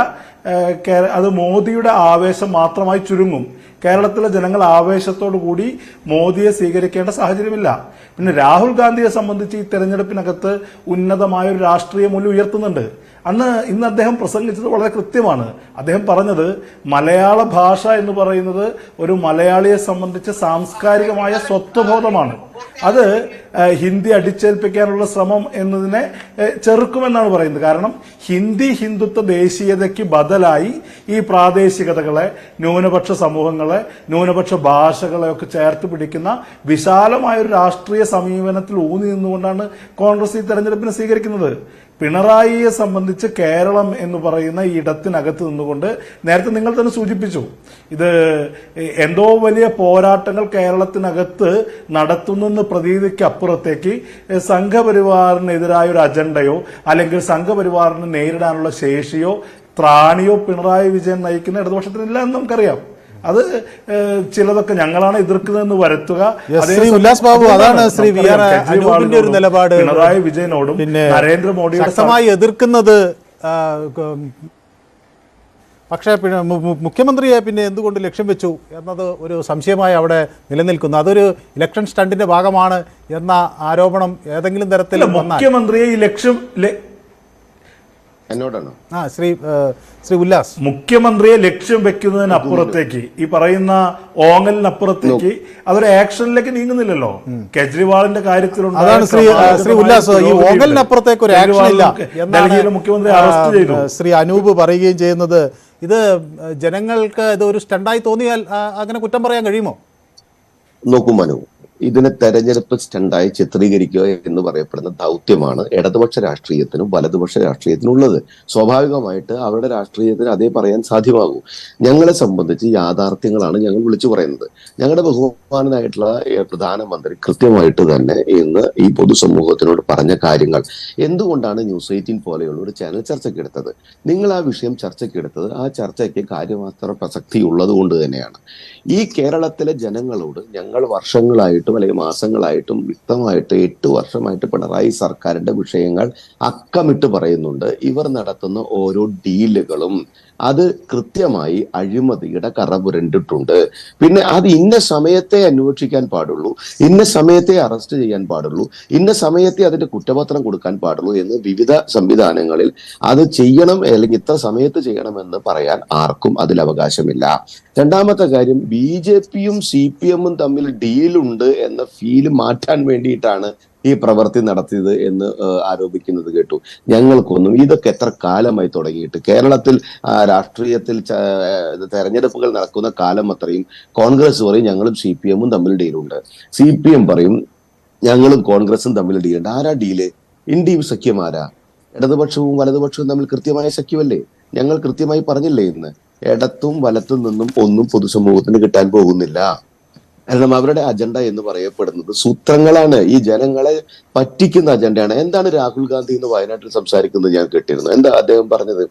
അത് മോദിയുടെ ആവേശം മാത്രമായി ചുരുങ്ങും. കേരളത്തിലെ ജനങ്ങൾ ആവേശത്തോടു കൂടി മോദിയെ സ്വീകരിക്കേണ്ട സാഹചര്യമില്ല. പിന്നെ രാഹുൽ ഗാന്ധിയെ സംബന്ധിച്ച് ഈ തെരഞ്ഞെടുപ്പിനകത്ത് ഉന്നതമായ ഒരു രാഷ്ട്രീയ മൂല്യം ഉയർത്തുന്നുണ്ട്. ഇന്ന് അദ്ദേഹം പ്രസംഗിച്ചത് വളരെ കൃത്യമാണ്. അദ്ദേഹം പറഞ്ഞത് മലയാള ഭാഷ എന്ന് പറയുന്നത് ഒരു മലയാളിയെ സംബന്ധിച്ച് സാംസ്കാരികമായ സ്വത്വബോധമാണ്. അത് ഹിന്ദി അടിച്ചേൽപ്പിക്കാനുള്ള ശ്രമം എന്നതിനെ ചെറുക്കുമെന്നാണ് പറയുന്നത്. കാരണം ഹിന്ദുത്വ ദേശീയതയ്ക്ക് ബദലായി ഈ പ്രാദേശികതകളെ, ന്യൂനപക്ഷ സമൂഹങ്ങളെ, ന്യൂനപക്ഷ ഭാഷകളെ ഒക്കെ ചേർത്ത് പിടിക്കുന്ന വിശാലമായ ഒരു രാഷ്ട്രീയ സമീപനത്തിൽ ഊന്നി നിന്നുകൊണ്ടാണ് കോൺഗ്രസ് ഈ തെരഞ്ഞെടുപ്പിനെ സ്വീകരിക്കുന്നത്. പിണറായിയെ സംബന്ധിച്ച് കേരളം എന്ന് പറയുന്ന ഈ ഇടത്തിനകത്ത് നിന്നുകൊണ്ട് നേരത്തെ നിങ്ങൾ തന്നെ സൂചിപ്പിച്ചു, ഇത് എന്തോ വലിയ പോരാട്ടങ്ങൾ കേരളത്തിനകത്ത് നടത്തുന്നെന്ന് പ്രതീതിക്ക് അപ്പുറത്തേക്ക് സംഘപരിവാറിനെതിരായ ഒരു അജണ്ടയോ അല്ലെങ്കിൽ സംഘപരിവാറിനെ നേരിടാനുള്ള ശേഷിയോ ത്രാണിയോ പിണറായി വിജയൻ നയിക്കുന്ന ഇടതുപക്ഷത്തിനില്ല എന്ന് നമുക്കറിയാം. അത് ചിലതൊക്കെ ഞങ്ങളാണ് എതിർക്കുന്നതെന്ന് വരുത്തുക. ശ്രീ ഉല്ലാസ് ബാബു, അതാണ് ശ്രീ വി ആർ അനൂപിന്റെ ഒരു നിലപാട്. പിണറായി വിജയനോടും പിന്നെ നരേന്ദ്രമോദിയുടെ ശക്തമായി എതിർക്കുന്നത്. പക്ഷേ മുഖ്യമന്ത്രിയെ പിന്നെ എന്തുകൊണ്ട് ലക്ഷ്യം വെച്ചു എന്നത് ഒരു സംശയമായി അവിടെ നിലനിൽക്കുന്നു. അതൊരു ഇലക്ഷൻ സ്റ്റണ്ടിന്റെ ഭാഗമാണ് എന്ന ആരോപണം ഏതെങ്കിലും തരത്തിൽ മുഖ്യമന്ത്രിയെ ഈ ലക്ഷ്യം എന്നോടാണോ? ശ്രീ ഉല്ലാസ്, മുഖ്യമന്ത്രിയെ ലക്ഷ്യം വെക്കുന്നതിനപ്പുറത്തേക്ക്, ഈ പറയുന്ന ഓങ്ങലിനപ്പുറത്തേക്ക് അതൊരു ആക്ഷനിലേക്ക് നീങ്ങുന്നില്ലല്ലോ. കേജ്രിവാളിന്റെ കാര്യത്തിലുണ്ട്. അതാണ് ശ്രീ ഉല്ലാസ്, ഈ ഓങ്ങലിനപ്പുറത്തേക്ക് ഒരു ആക്ഷൻ ഇല്ല ഡൽഹിയിലെ മുഖ്യമന്ത്രി അറസ്റ്റ് ചെയ്തു ശ്രീ അനൂപ് പറയുകയും ചെയ്യുന്നത്. ഇത് ജനങ്ങൾക്ക് ഇത് ഒരു സ്റ്റണ്ടായി തോന്നിയാൽ അങ്ങനെ കുറ്റം പറയാൻ കഴിയുമോ? നോക്കൂ മനു, ഇതിനെ തെരഞ്ഞെടുപ്പ് സ്റ്റണ്ടായി ചിത്രീകരിക്കുക എന്ന് പറയപ്പെടുന്ന ദൗത്യമാണ് ഇടതുപക്ഷ രാഷ്ട്രീയത്തിനും വലതുപക്ഷ രാഷ്ട്രീയത്തിനും ഉള്ളത്. സ്വാഭാവികമായിട്ട് അവരുടെ രാഷ്ട്രീയത്തിന് അതേ പറയാൻ സാധ്യമാകൂ. ഞങ്ങളെ സംബന്ധിച്ച് യാഥാർത്ഥ്യങ്ങളാണ് ഞങ്ങൾ വിളിച്ചു പറയുന്നത്. ഞങ്ങളുടെ ബഹുമാനനായിട്ടുള്ള പ്രധാനമന്ത്രി കൃത്യമായിട്ട് തന്നെ ഇന്ന് ഈ പൊതുസമൂഹത്തിനോട് പറഞ്ഞ കാര്യങ്ങൾ എന്തുകൊണ്ടാണ് ന്യൂസ് 18 പോലെയുള്ള ഒരു ചാനൽ ചർച്ചയ്ക്കെടുത്തത്? നിങ്ങൾ ആ വിഷയം ചർച്ചയ്ക്കെടുത്തത് ആ ചർച്ചയ്ക്ക് കാര്യമാത്ര പ്രസക്തി ഉള്ളത് കൊണ്ട് തന്നെയാണ്. ഈ കേരളത്തിലെ ജനങ്ങളോട് ഞങ്ങൾ വർഷങ്ങളായിട്ടും അല്ലെങ്കിൽ മാസങ്ങളായിട്ടും വ്യക്തമായിട്ട് 8 വർഷമായിട്ട് പിണറായി സർക്കാരിന്റെ വിഷയങ്ങൾ അക്കമിട്ട് പറയുന്നുണ്ട്. ഇവർ നടത്തുന്ന ഓരോ ഡീലുകളും അത് കൃത്യമായി അഴിമതിയുടെ കറ പുരണ്ടിട്ടുണ്ട്. പിന്നെ അത് ഇന്ന സമയത്തെ അന്വേഷിക്കാൻ പാടുള്ളൂ, ഇന്ന സമയത്തെ അറസ്റ്റ് ചെയ്യാൻ പാടുള്ളൂ, ഇന്ന സമയത്തെ അതിന്റെ കുറ്റപത്രം കൊടുക്കാൻ പാടുള്ളൂ എന്ന് വിവിധ സംവിധാനങ്ങളിൽ അത് ചെയ്യണം അല്ലെങ്കിൽ ഇത്ര സമയത്ത് ചെയ്യണമെന്ന് പറയാൻ ആർക്കും അതിൽ അവകാശമില്ല. രണ്ടാമത്തെ കാര്യം, BJPയും CPMഉം തമ്മിൽ ഡീലുണ്ട് എന്ന ഫീല് മാറ്റാൻ വേണ്ടിയിട്ടാണ് ഈ പ്രവൃത്തി നടത്തിയത് എന്ന് ആരോപിക്കുന്നത് കേട്ടു. ഞങ്ങൾക്കൊന്നും ഇതൊക്കെ എത്ര കാലമായി തുടങ്ങിയിട്ട് കേരളത്തിൽ രാഷ്ട്രീയത്തിൽ തെരഞ്ഞെടുപ്പുകൾ നടക്കുന്ന കാലം അത്രയും കോൺഗ്രസ് പറയും ഞങ്ങളും CPMഉം തമ്മിൽ ഡീലുണ്ട്, CPM പറയും ഞങ്ങളും കോൺഗ്രസും തമ്മിൽ ഡീലുണ്ട്. ആരാ ഡീല്? ഇന്ത്യയും സഖ്യമാരാ? ഇടതുപക്ഷവും വലതുപക്ഷവും തമ്മിൽ കൃത്യമായ സഖ്യമല്ലേ? ഞങ്ങൾ കൃത്യമായി പറഞ്ഞില്ലേ ഇന്ന് ഇടത്തും വലത്തും നിന്നും ഒന്നും പൊതുസമൂഹത്തിന് കിട്ടാൻ പോകുന്നില്ല. കാരണം അവരുടെ അജണ്ട എന്ന് പറയപ്പെടുന്നത് സൂത്രങ്ങളാണ്, ഈ ജനങ്ങളെ പറ്റിക്കുന്ന അജണ്ടയാണ്. എന്താണ് രാഹുൽ ഗാന്ധി ഇന്ന് വയനാട്ടിൽ സംസാരിക്കുന്നത് ഞാൻ കേട്ടിരുന്നു. എന്താ അദ്ദേഹം പറഞ്ഞത്?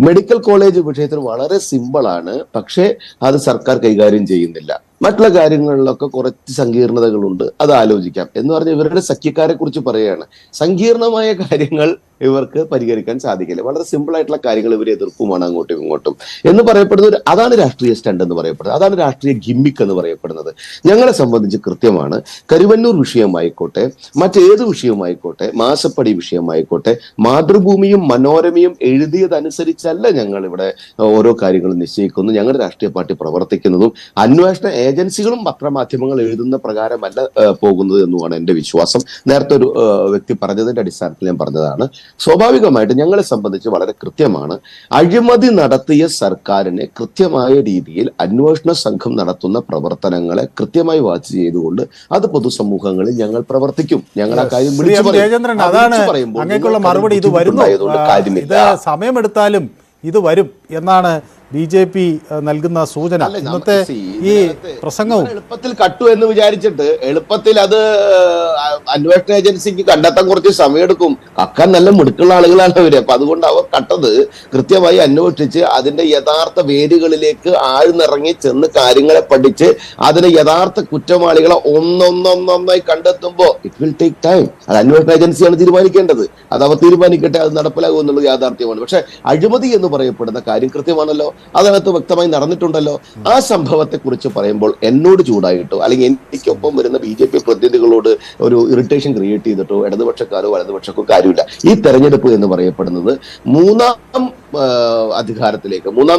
മെഡിക്കൽ കോളേജ് വിഷയത്തിൽ വളരെ സിമ്പിളാണ്, പക്ഷേ അത് സർക്കാർ കൈകാര്യം ചെയ്യുന്നില്ല. മറ്റുള്ള കാര്യങ്ങളിലൊക്കെ കുറച്ച് സങ്കീർണതകളുണ്ട്, അത് ആലോചിക്കാം എന്ന് പറഞ്ഞ് ഇവരുടെ സഖ്യക്കാരെ കുറിച്ച് പറയുകയാണ്. സങ്കീർണമായ കാര്യങ്ങൾ ഇവർക്ക് പരിഹരിക്കാൻ സാധിക്കില്ല. വളരെ സിമ്പിൾ ആയിട്ടുള്ള കാര്യങ്ങൾ ഇവർ എതിർപ്പുമാണ് അങ്ങോട്ടും ഇങ്ങോട്ടും എന്ന് പറയപ്പെടുന്നത്. അതാണ് രാഷ്ട്രീയ സ്റ്റണ്ട് എന്ന് പറയപ്പെടുന്നത്, അതാണ് രാഷ്ട്രീയ ഗിമ്മിക്ക് എന്ന് പറയപ്പെടുന്നത്. ഞങ്ങളെ സംബന്ധിച്ച് കൃത്യമാണ്. കരുവന്നൂർ വിഷയമായിക്കോട്ടെ, മറ്റേത് വിഷയമായിക്കോട്ടെ, മാസപ്പടി വിഷയമായിക്കോട്ടെ, മാതൃഭൂമിയും മനോരമയും എഴുതിയതനുസരിച്ചല്ല ഞങ്ങൾ ഇവിടെ ഓരോ കാര്യങ്ങളും നിശ്ചയിക്കുന്നു. ഞങ്ങളുടെ രാഷ്ട്രീയ പാർട്ടി പ്രവർത്തിക്കുന്നതും അന്വേഷണ ഏജൻസികളും പത്രമാധ്യമങ്ങൾ എഴുതുന്ന പ്രകാരമല്ല പോകുന്നത് എന്നുമാണ് എന്റെ വിശ്വാസം. നേരത്തെ ഒരു വ്യക്തി പറഞ്ഞതിന്റെ അടിസ്ഥാനത്തിൽ ഞാൻ പറഞ്ഞതാണ്. സ്വാഭാവികമായിട്ട് ഞങ്ങളെ സംബന്ധിച്ച് വളരെ കൃത്യമാണ്. അഴിമതി നടത്തിയ സർക്കാരിനെ കൃത്യമായ രീതിയിൽ അന്വേഷണ സംഘം നടത്തുന്ന പ്രവർത്തനങ്ങളെ കൃത്യമായി വാച്ച് ചെയ്തുകൊണ്ട് അത് പൊതുസമൂഹങ്ങളിൽ ഞങ്ങൾ പ്രവർത്തിക്കും. ഞങ്ങൾ ആ കാര്യം അങ്ങേക്കുള്ള മറുപടി ഇത് വരുന്നു, ഇത് സമയമെടുത്താലും ഇത് വരും എന്നാണ് BJP നൽകുന്ന സൂചന? ഇന്നത്തെ ഈ പ്രസംഗവും എളുപ്പത്തിൽ കട്ടു എന്ന് വിചാരിച്ചിട്ട് എളുപ്പത്തിൽ അത് അന്വേഷണ ഏജൻസിക്ക് കണ്ടെത്താൻ കുറച്ച് സമയമെടുക്കും. കക്കാൻ നല്ല മിടുക്കുള്ള ആളുകളാണ് അവര്. അപ്പൊ അതുകൊണ്ട് അവർ കട്ടത് കൃത്യമായി അന്വേഷിച്ച് അതിന്റെ യഥാർത്ഥ വേരുകളിലേക്ക് ആഴ്ന്നിറങ്ങി ചെന്ന് കാര്യങ്ങളെ പഠിച്ച് അതിന് യഥാർത്ഥ കുറ്റവാളികളെ ഒന്നൊന്നൊന്നൊന്നായി കണ്ടെത്തുമ്പോ ഇറ്റ് വിൽ ടേക്ക് ടൈം. അത് അന്വേഷണ ഏജൻസിയാണ് തീരുമാനിക്കേണ്ടത്. അത് അവർ തീരുമാനിക്കട്ടെ, അത് നടപ്പിലാകും എന്നുള്ളത് യാഥാർത്ഥ്യമാണ്. പക്ഷെ അഴിമതി എന്ന് പറയപ്പെടുന്ന കാര്യം കൃത്യമാണല്ലോ, അതിനകത്ത് വ്യക്തമായി നടന്നിട്ടുണ്ടല്ലോ. ആ സംഭവത്തെ കുറിച്ച് പറയുമ്പോൾ എന്നോട് ചൂടായിട്ടോ അല്ലെങ്കിൽ എനിക്കൊപ്പം വരുന്ന BJP പ്രതിനിധികളോട് ഒരു ഇറിറ്റേഷൻ ക്രിയേറ്റ് ചെയ്തിട്ടോ ഇടതുപക്ഷക്കാരോ വലതുപക്ഷക്കോ കാര്യമില്ല. ഈ തെരഞ്ഞെടുപ്പ് എന്ന് പറയപ്പെടുന്നത് മൂന്നാം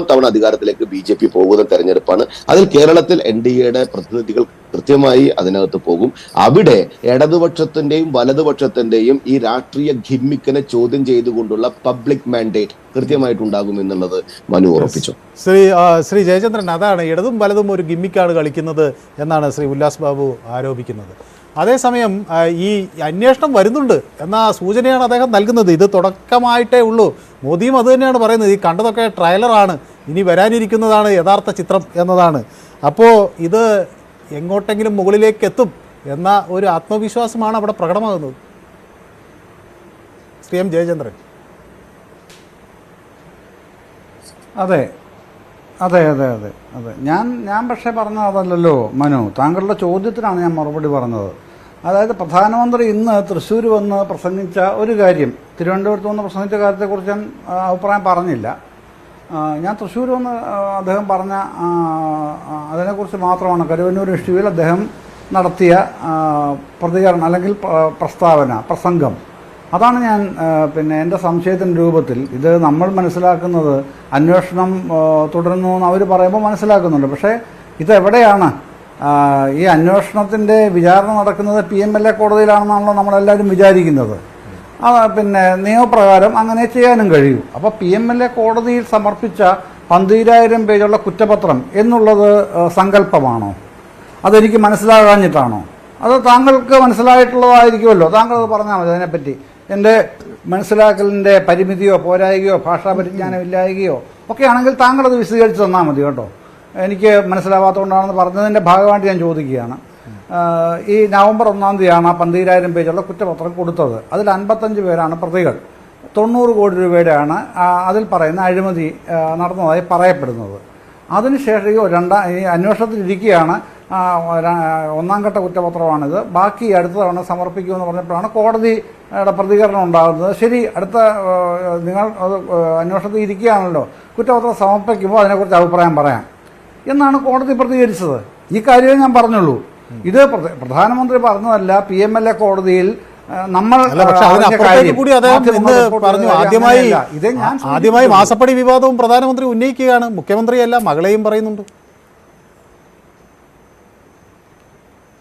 തവണ അധികാരത്തിലേക്ക് BJP പോകുന്ന തെരഞ്ഞെടുപ്പാണ്. അതിൽ കേരളത്തിൽ NDAയുടെ പ്രതിനിധികൾ കൃത്യമായി അതിനകത്ത് പോകും. അവിടെ ഇടതുപക്ഷത്തിന്റെയും വലതുപക്ഷത്തിന്റെയും ഈ രാഷ്ട്രീയ ഗിമ്മിക്കിനെ ചോദ്യം ചെയ്തുകൊണ്ടുള്ള പബ്ലിക് മാൻഡേറ്റ് കൃത്യമായിട്ടുണ്ടാകും എന്നുള്ളത് മനു ഉറപ്പിച്ചു. ശ്രീ ജയചന്ദ്രൻ, അതാണ് ഇടതും വലതും ഒരു ഗിമ്മിക്കാണ് കളിക്കുന്നത് എന്നാണ് ശ്രീ ഉല്ലാസ് ബാബു ആരോപിക്കുന്നത്. അതേസമയം ഈ അന്വേഷണം വരുന്നുണ്ട് എന്ന സൂചനയാണ് അദ്ദേഹം നൽകുന്നത്. ഇത് തുടക്കമായിട്ടേ ഉള്ളൂ. മോദിയും അത് തന്നെയാണ് പറയുന്നത്. ഈ കണ്ടതൊക്കെ ട്രയലറാണ്, ഇനി വരാനിരിക്കുന്നതാണ് യഥാർത്ഥ ചിത്രം എന്നതാണ്. അപ്പോൾ ഇത് എങ്ങോട്ടെങ്കിലും മുകളിലേക്ക് എത്തും എന്ന ഒരു ആത്മവിശ്വാസമാണ് അവിടെ പ്രകടമാകുന്നത്. ശ്രീ M ജയചന്ദ്രൻ. അതെ അതെ അതെ അതെ അതെ ഞാൻ പക്ഷേ പറഞ്ഞത് അതല്ലല്ലോ മനു. താങ്കളുടെ ചോദ്യത്തിനാണ് ഞാൻ മറുപടി പറഞ്ഞത്. അതായത് പ്രധാനമന്ത്രി ഇന്ന് തൃശ്ശൂർ വന്ന് പ്രസംഗിച്ച ഒരു കാര്യം, തിരുവനന്തപുരത്ത് വന്ന് പ്രസംഗിച്ച കാര്യത്തെക്കുറിച്ച് ഞാൻ അഭിപ്രായം പറഞ്ഞില്ല. ഞാൻ തൃശ്ശൂർ വന്ന് അദ്ദേഹം പറഞ്ഞ അതിനെക്കുറിച്ച് മാത്രമാണ് കരുവന്നൂർ ഇഷ്യൂവിൽ അദ്ദേഹം നടത്തിയ പ്രതികരണം അല്ലെങ്കിൽ പ്രസംഗം. അതാണ് ഞാൻ എൻ്റെ സംശയത്തിൻ്റെ രൂപത്തിൽ ഇത് നമ്മൾ മനസ്സിലാക്കുന്നത് അന്വേഷണം തുടരുന്നു എന്ന് അവർ പറയുമ്പോൾ മനസ്സിലാക്കുന്നുണ്ട്. പക്ഷേ ഇതെവിടെയാണ് ഈ അന്വേഷണത്തിൻ്റെ വിചാരണ നടക്കുന്നത്? PMLA കോടതിയിലാണെന്നാണല്ലോ നമ്മളെല്ലാവരും വിചാരിക്കുന്നത്. നിയമപ്രകാരം അങ്ങനെ ചെയ്യാനും കഴിയൂ. അപ്പോൾ PMLA കോടതിയിൽ സമർപ്പിച്ച 12,000 പേജുള്ള കുറ്റപത്രം എന്നുള്ളത് സങ്കല്പമാണോ? അതെനിക്ക് മനസ്സിലാകാഞ്ഞിട്ടാണോ? അത് താങ്കൾക്ക് മനസ്സിലായിട്ടുള്ളതായിരിക്കുമല്ലോ. താങ്കൾ അത് പറഞ്ഞാൽ മതി. അതിനെപ്പറ്റി എൻ്റെ മനസ്സിലാക്കലിൻ്റെ പരിമിതിയോ പോരായികയോ ഭാഷാ പരിജ്ഞാനം ഇല്ലായികയോ ഒക്കെ ആണെങ്കിൽ താങ്കളത് വിശദീകരിച്ച് തന്നാൽ മതി കേട്ടോ. എനിക്ക് മനസ്സിലാവാത്തതുകൊണ്ടാണെന്ന് പറഞ്ഞതിൻ്റെ ഭാഗമായിട്ട് ഞാൻ ചോദിക്കുകയാണ്. ഈ നവംബർ 1-ാം തീയതിയാണ് 12,000 പേജുള്ള കുറ്റപത്രം കൊടുത്തത്. അതിൽ 55 പേരാണ് പ്രതികൾ. 90 കോടി രൂപയുടെയാണ് അതിൽ പറയുന്ന അഴിമതി നടന്നതായി പറയപ്പെടുന്നത്. അതിനുശേഷം ഈ അന്വേഷണത്തിലിരിക്കുകയാണ് 1-ാം ഘട്ട കുറ്റപത്രമാണിത്, ബാക്കി അടുത്ത തവണ സമർപ്പിക്കുമെന്ന് പറഞ്ഞപ്പോഴാണ് കോടതിയുടെ പ്രതികരണം ഉണ്ടാകുന്നത്. ശരി, അടുത്ത നിങ്ങൾ അന്വേഷണത്തിൽ ഇരിക്കുകയാണല്ലോ, കുറ്റപത്രം സമർപ്പിക്കുമ്പോൾ അതിനെക്കുറിച്ച് അഭിപ്രായം പറയാം എന്നാണ് കോടതി പ്രതികരിച്ചത്. ഈ കാര്യമേ ഞാൻ പറഞ്ഞുള്ളൂ. ഇത് പ്രധാനമന്ത്രി പറഞ്ഞതല്ല. PMLA കോടതിയിൽ നമ്മൾ ആദ്യമായി മാസപ്പടി വിവാദവും പ്രധാനമന്ത്രി ഉന്നയിക്കുകയാണ്. മുഖ്യമന്ത്രിയല്ല, മകളെയും പറയുന്നുണ്ട്.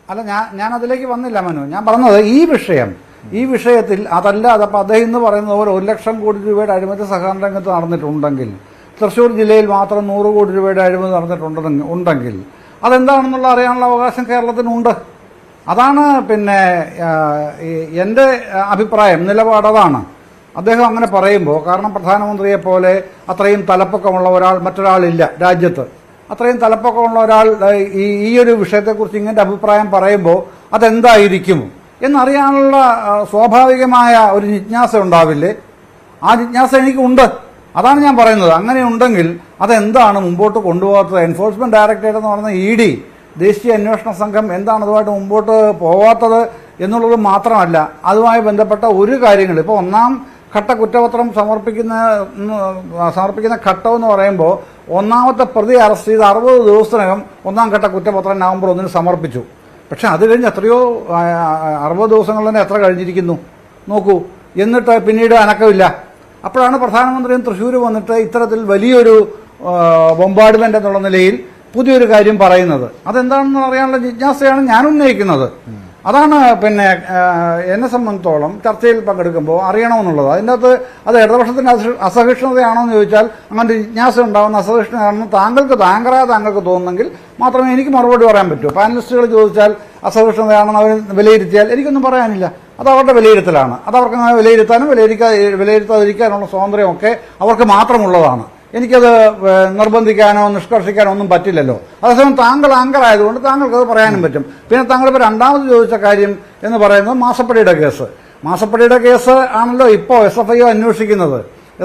അല്ല, ഞാൻ അതിലേക്ക് വന്നില്ല മനു. ഞാൻ പറഞ്ഞത് ഈ വിഷയത്തിൽ അതല്ലാതെ അപ്പം അദ്ദേഹം ഇന്ന് പറയുന്നത് പോലെ 1 ലക്ഷം കോടി രൂപയുടെ അഴിമതി സഹകരണ രംഗത്ത് നടന്നിട്ടുണ്ടെങ്കിൽ, തൃശ്ശൂർ ജില്ലയിൽ മാത്രം 100 കോടി രൂപയുടെ അഴിമതി നടന്നിട്ടുണ്ടെങ്കിൽ അതെന്താണെന്നുള്ള അറിയാനുള്ള അവകാശം കേരളത്തിനുണ്ട്. അതാണ് എൻ്റെ അഭിപ്രായം, നിലപാടതാണ്. അദ്ദേഹം അങ്ങനെ പറയുമ്പോൾ, കാരണം പ്രധാനമന്ത്രിയെ പോലെ അത്രയും തലപ്പൊക്കമുള്ള മറ്റൊരാളില്ല രാജ്യത്ത്. അത്രയും തലപ്പൊക്കമുള്ള ഒരാൾ ഈ ഒരു വിഷയത്തെക്കുറിച്ച് ഇങ്ങനെ അഭിപ്രായം പറയുമ്പോൾ അതെന്തായിരിക്കും എന്നറിയാനുള്ള സ്വാഭാവികമായ ഒരു ജിജ്ഞാസ ഉണ്ടാവില്ലേ? ആ ജിജ്ഞാസ എനിക്കുണ്ട്. അതാണ് ഞാൻ പറയുന്നത്. അങ്ങനെ ഉണ്ടെങ്കിൽ അതെന്താണ് മുമ്പോട്ട് കൊണ്ടുപോകാത്തത്? എൻഫോഴ്സ്മെന്റ് ഡയറക്ടറേറ്റ് എന്ന് പറയുന്ന ED, ദേശീയ അന്വേഷണ സംഘം, എന്താണ് അതുമായിട്ട് മുമ്പോട്ട് പോവാത്തത് എന്നുള്ളത് മാത്രമല്ല, അതുമായി ബന്ധപ്പെട്ട ഒരു കാര്യങ്ങൾ ഇപ്പോൾ 1-ാം ഘട്ട കുറ്റപത്രം സമർപ്പിക്കുന്ന ഘട്ടം എന്ന് പറയുമ്പോൾ 1-ാമത്തെ പ്രതി അറസ്റ്റ് ചെയ്ത് 60 ദിവസത്തിനകം 1-ാം ഘട്ട കുറ്റപത്രം നവംബർ 1-ന് സമർപ്പിച്ചു. പക്ഷെ അത് കഴിഞ്ഞ് എത്രയോ 60 ദിവസങ്ങൾ തന്നെ എത്ര കഴിഞ്ഞിരിക്കുന്നു നോക്കൂ. എന്നിട്ട് പിന്നീട് അനക്കമില്ല. അപ്പോഴാണ് പ്രധാനമന്ത്രിയും തൃശ്ശൂർ വന്നിട്ട് ഇത്തരത്തിൽ വലിയൊരു ബോംബാർഡ്മെന്റ് എന്നുള്ള നിലയിൽ പുതിയൊരു കാര്യം പറയുന്നത്. അതെന്താണെന്ന് അറിയാനുള്ള ജിജ്ഞാസയാണ് ഞാൻ ഉന്നയിക്കുന്നത്. അതാണ് എന്നെ സംബന്ധിച്ചോളം ചർച്ചയിൽ പങ്കെടുക്കുമ്പോൾ അറിയണമെന്നുള്ളത്. അതിൻ്റെ അകത്ത് അത് ഇടതുപക്ഷത്തിൻ്റെ അസഹിഷ്ണുതയാണോ എന്ന് ചോദിച്ചാൽ അങ്ങനെ ജിജ്ഞാസ ഉണ്ടാകുന്ന അസഹിഷ്ണുതയാണെന്ന് താങ്കൾക്ക് തോന്നുന്നെങ്കിൽ മാത്രമേ എനിക്ക് മറുപടി പറയാൻ പറ്റൂ. പാനലിസ്റ്റുകൾ ചോദിച്ചാൽ അസഹിഷ്ണുതയാണെന്ന് അവർ വിലയിരുത്തിയാൽ എനിക്കൊന്നും പറയാനില്ല. അത് അവരുടെ വിലയിരുത്തലാണ്. അത് അവർക്ക് അങ്ങനെ വിലയിരുത്താനും വിലയിരുത്താതിരിക്കാനുള്ള സ്വാതന്ത്ര്യമൊക്കെ അവർക്ക് മാത്രമുള്ളതാണ്. എനിക്കത് നിർബന്ധിക്കാനോ നിഷ്കർഷിക്കാനോ ഒന്നും പറ്റില്ലല്ലോ. അതേസമയം താങ്കൾ ആങ്കർ ആയതുകൊണ്ട് താങ്കൾക്കത് പറയാനും പറ്റും. പിന്നെ താങ്കളിപ്പോൾ രണ്ടാമത് ചോദിച്ച കാര്യം എന്ന് പറയുന്നത് മാസപ്പടിയുടെ കേസ്. മാസപ്പടിയുടെ കേസ് ആണല്ലോ ഇപ്പോൾ SFI അന്വേഷിക്കുന്നത്.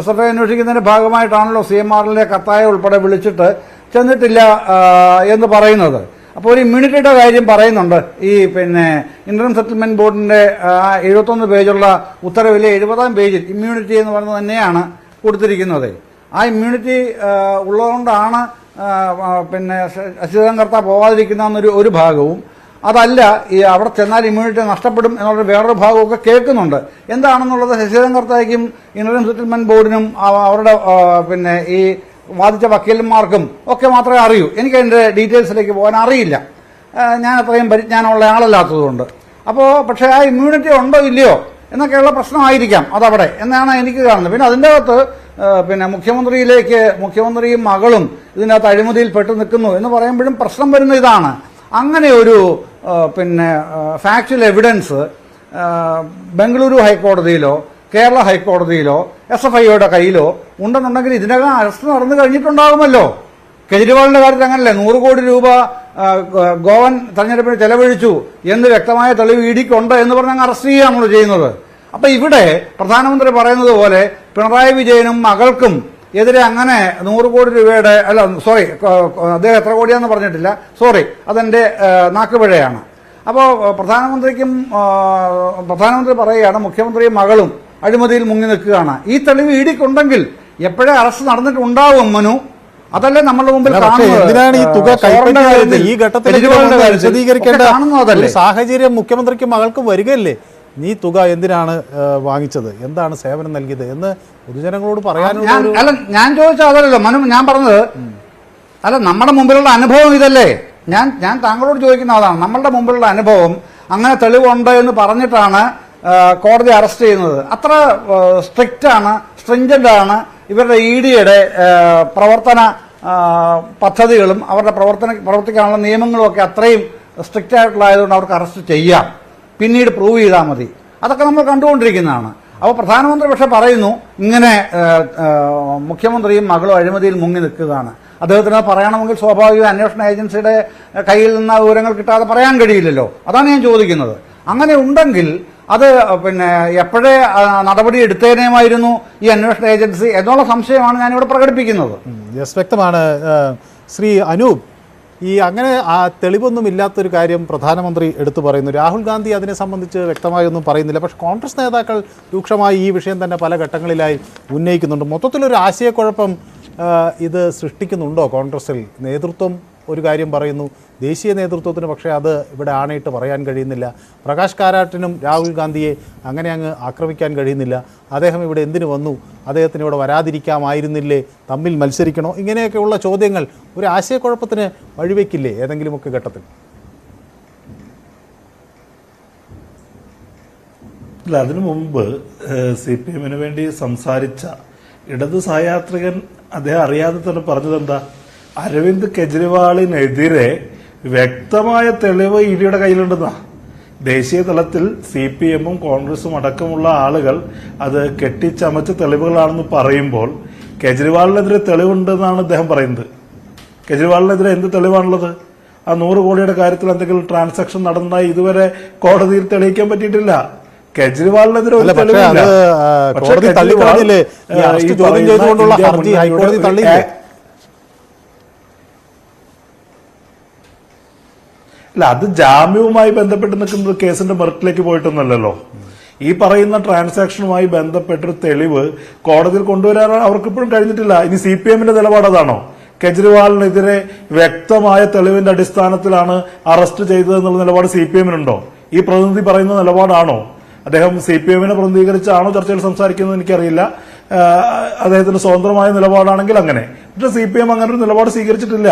SFI അന്വേഷിക്കുന്നതിന്റെ ഭാഗമായിട്ടാണല്ലോ CMRലെ കത്തായ ഉൾപ്പെടെ വിളിച്ചിട്ട് ചെന്നിട്ടില്ല എന്ന് പറയുന്നത്. അപ്പോൾ ഒരു ഇമ്മ്യൂണിറ്റിയുടെ കാര്യം പറയുന്നുണ്ട്. ഈ ഇന്റർം സെറ്റിൽമെന്റ് ബോർഡിന്റെ 71 പേജുള്ള ഉത്തരവിലെ 70-ാം പേജിൽ ഇമ്മ്യൂണിറ്റി എന്ന് പറയുന്നത് തന്നെയാണ് കൊടുത്തിരിക്കുന്നത്. ആ ഇമ്മ്യൂണിറ്റി ഉള്ളതുകൊണ്ടാണ് ശശിധരൻ കർത്ത പോകാതിരിക്കുന്ന ഒരു ഭാഗവും, അതല്ല ഈ അവിടെ ചെന്നാൽ ഇമ്മ്യൂണിറ്റി നഷ്ടപ്പെടും എന്നുള്ള വേറൊരു ഭാഗമൊക്കെ കേൾക്കുന്നുണ്ട്. എന്താണെന്നുള്ളത് ശശിധരൻ കർത്തയ്ക്കും ഇന്റർം സെറ്റിൽമെന്റ് ബോർഡിനും അവരുടെ ഈ വാദിച്ച വക്കീലന്മാർക്കും ഒക്കെ മാത്രമേ അറിയൂ. എനിക്ക് അതിൻ്റെ ഡീറ്റെയിൽസിലേക്ക് പോകാൻ അറിയില്ല, ഞാൻ അത്രയും പരിജ്ഞാനമുള്ള ആളല്ലാത്തതുകൊണ്ട്. പക്ഷേ ആ ഇമ്മ്യൂണിറ്റി ഉണ്ടോ ഇല്ലയോ എന്നൊക്കെയുള്ള പ്രശ്നമായിരിക്കാം അതവിടെ എന്നാണ് എനിക്ക് കാണുന്നത്. പിന്നെ അതിൻ്റെ അകത്ത് മുഖ്യമന്ത്രിയും മകളും ഇതിനകത്ത് അഴിമതിയിൽ പെട്ടു നിൽക്കുന്നു എന്ന് പറയുമ്പോഴും പ്രശ്നം വരുന്ന ഇതാണ്. അങ്ങനെ ഒരു ഫാക്ച്വൽ എവിഡൻസ് ബംഗളൂരു ഹൈക്കോടതിയിലോ കേരള ഹൈക്കോടതിയിലോ SFIയുടെ കയ്യിലോ ഉണ്ടെന്നുണ്ടെങ്കിൽ ഇതിനകം അറസ്റ്റ് നടന്നു കഴിഞ്ഞിട്ടുണ്ടാകുമല്ലോ. കെജ്രിവാളിന്റെ കാര്യത്തിൽ അങ്ങനല്ലേ 100 കോടി രൂപ ഗോവൻ തെരഞ്ഞെടുപ്പിന് ചെലവഴിച്ചു എന്ന് വ്യക്തമായ തെളിവ് ഇഡിക്കുണ്ട് എന്ന് പറഞ്ഞ് അങ്ങ് അറസ്റ്റ് ചെയ്യുകയാണല്ലോ ചെയ്യുന്നത്. അപ്പൊ ഇവിടെ പ്രധാനമന്ത്രി പറയുന്നത് പോലെ പിണറായി വിജയനും മകൾക്കും എതിരെ അങ്ങനെ 100 കോടി രൂപയുടെ അദ്ദേഹം എത്ര കോടിയാന്ന് പറഞ്ഞിട്ടില്ല, അതെന്റെ നാക്കുപിഴയാണ്. അപ്പോൾ പ്രധാനമന്ത്രി പറയുകയാണ് മുഖ്യമന്ത്രിയും മകളും അഴിമതിയിൽ മുങ്ങി നിൽക്കുകയാണ്. ഈ തെളിവ് ഇഡിക്കുണ്ടെങ്കിൽ എപ്പോഴേ അറസ്റ്റ് നടന്നിട്ടുണ്ടാവും മനു, അതല്ലേ നമ്മളുടെ മുമ്പിൽ എന്തിനാണ് ഈ തുക കൈപ്പറ്റിയത്? ഈ ഘട്ടത്തിൽ വിശദീകരിക്കേണ്ട സാഹചര്യം മുഖ്യമന്ത്രിക്കും മകൾക്കും വരികയല്ലേ? നീ തുക എന്തിനാണ് വാങ്ങിച്ചത്, എന്താണ് സേവനം നൽകിയത് എന്ന് പൊതുജനങ്ങളോട് പറയാനുള്ള അല്ല ഞാൻ ചോദിച്ചാൽ അതല്ലല്ലോ മനു, ഞാൻ പറഞ്ഞത് അല്ല നമ്മുടെ മുമ്പിലുള്ള അനുഭവം ഇതല്ലേ. ഞാൻ താങ്കളോട് ചോദിക്കുന്ന അതാണ്. നമ്മളുടെ മുമ്പിലുള്ള അനുഭവം അങ്ങനെ തെളിവുണ്ട് എന്ന് പറഞ്ഞിട്ടാണ് കോടതി അറസ്റ്റ് ചെയ്യുന്നത്. അത്ര സ്ട്രിഞ്ചന്റ് ആണ് ഇവരുടെ EDയുടെ പ്രവർത്തന പദ്ധതികളും അവരുടെ പ്രവർത്തിക്കാനുള്ള നിയമങ്ങളും ഒക്കെ അത്രയും സ്ട്രിക്റ്റ് ആയിട്ടുള്ളതായതുകൊണ്ട് അവർക്ക് അറസ്റ്റ് ചെയ്യാം, പിന്നീട് പ്രൂവ് ചെയ്താൽ മതി. അതൊക്കെ നമ്മൾ കണ്ടുകൊണ്ടിരിക്കുന്നതാണ്. അപ്പോൾ പ്രധാനമന്ത്രി പക്ഷെ പറയുന്നു ഇങ്ങനെ മുഖ്യമന്ത്രിയും മകളും അഴിമതിയിൽ മുങ്ങി നിൽക്കുകയാണ്. അദ്ദേഹത്തിന് പറയണമെങ്കിൽ സ്വാഭാവിക അന്വേഷണ ഏജൻസിയുടെ കയ്യിൽ നിന്ന് വിവരങ്ങൾ കിട്ടാതെ പറയാൻ കഴിയില്ലല്ലോ. അതാണ് ഞാൻ ചോദിക്കുന്നത്. അങ്ങനെ ഉണ്ടെങ്കിൽ അത് എപ്പോഴേ നടപടി എടുത്തേനേമായിരുന്നു ഈ അന്വേഷണ ഏജൻസി എന്നുള്ള സംശയമാണ് ഞാനിവിടെ പ്രകടിപ്പിക്കുന്നത്. വ്യക്തമാണ്. ശ്രീ അനൂപ്, ഈ അങ്ങനെ തെളിവൊന്നും ഇല്ലാത്തൊരു കാര്യം പ്രധാനമന്ത്രി എടുത്തു പറയുന്നു. രാഹുൽ ഗാന്ധി അതിനെ സംബന്ധിച്ച് വ്യക്തമായി ഒന്നും പറയുന്നില്ല. പക്ഷേ കോൺഗ്രസ് നേതാക്കൾ രൂക്ഷമായി ഈ വിഷയം തന്നെ പല ഘട്ടങ്ങളിലായി ഉന്നയിക്കുന്നുണ്ട്. മൊത്തത്തിലൊരു ആശയക്കുഴപ്പം ഇത് സൃഷ്ടിക്കുന്നുണ്ടോ കോൺഗ്രസിൽ? നേതൃത്വം ഒരു കാര്യം പറയുന്നു, ദേശീയ നേതൃത്വത്തിന് പക്ഷേ അത് ഇവിടെ ആണയിട്ട് പറയാൻ കഴിയുന്നില്ല. പ്രകാശ് കാരാട്ടിനും രാഹുൽ ഗാന്ധിയെ അങ്ങനെ അങ്ങ് ആക്രമിക്കാൻ കഴിയുന്നില്ല. അദ്ദേഹം ഇവിടെ എന്തിനു വന്നു, അദ്ദേഹത്തിന് ഇവിടെ വരാതിരിക്കാമായിരുന്നില്ലേ, തമ്മിൽ മത്സരിക്കണോ, ഇങ്ങനെയൊക്കെയുള്ള ചോദ്യങ്ങൾ ഒരു ആശയക്കുഴപ്പത്തിന് വഴിവെക്കില്ലേ ഏതെങ്കിലുമൊക്കെ ഘട്ടത്തിൽ? അല്ല, അതിനു മുമ്പ് CPM-ന് വേണ്ടി സംസാരിച്ച ഇടത് സഹയാത്രികൻ അദ്ദേഹം അറിയാതെ തന്നെ പറഞ്ഞത് എന്താ, അരവിന്ദ് കെജ്രിവാളിനെതിരെ വ്യക്തമായ തെളിവ് ഇഡിയുടെ കയ്യിലുണ്ടെന്നാ. ദേശീയ തലത്തിൽ CPM-ഉം കോൺഗ്രസും അടക്കമുള്ള ആളുകൾ അത് കെട്ടിച്ചമച്ച തെളിവുകളാണെന്ന് പറയുമ്പോൾ കെജ്രിവാളിനെതിരെ തെളിവുണ്ടെന്നാണ് അദ്ദേഹം പറയുന്നത്. കെജ്രിവാളിനെതിരെ എന്ത് തെളിവാണുള്ളത്? ആ 100 കോടിയുടെ കാര്യത്തിൽ എന്തെങ്കിലും ട്രാൻസാക്ഷൻ നടന്നതായി ഇതുവരെ കോടതിയിൽ തെളിയിക്കാൻ പറ്റിയിട്ടില്ല. കെജ്രിവാളിനെതിരെ ഒരു തെളിവില്ല. അല്ല, അത് ജാമ്യവുമായി ബന്ധപ്പെട്ട് നിൽക്കുന്ന കേസിന്റെ മെറിറ്റിലേക്ക് പോയിട്ടൊന്നുമല്ലല്ലോ. ഈ പറയുന്ന ട്രാൻസാക്ഷനുമായി ബന്ധപ്പെട്ടൊരു തെളിവ് കോടതിയിൽ കൊണ്ടുവരാൻ അവർക്കിപ്പോഴും കഴിഞ്ഞിട്ടില്ല. ഇനി CPM-ന്റെ നിലപാട് അതാണോ? കെജ്രിവാളിനെതിരെ വ്യക്തമായ തെളിവിന്റെ അടിസ്ഥാനത്തിലാണ് അറസ്റ്റ് ചെയ്തതെന്നുള്ള നിലപാട് CPM-നുണ്ടോ? ഈ പ്രതിനിധി പറയുന്ന നിലപാടാണോ? അദ്ദേഹം CPM-നെ പ്രതിനിധീകരിച്ചാണോ ചർച്ചയിൽ സംസാരിക്കുന്നത് എനിക്കറിയില്ല. അദ്ദേഹത്തിന്റെ സ്വതന്ത്രമായ നിലപാടാണെങ്കിൽ അങ്ങനെ. പക്ഷെ CPM അങ്ങനെ ഒരു നിലപാട് സ്വീകരിച്ചിട്ടില്ല.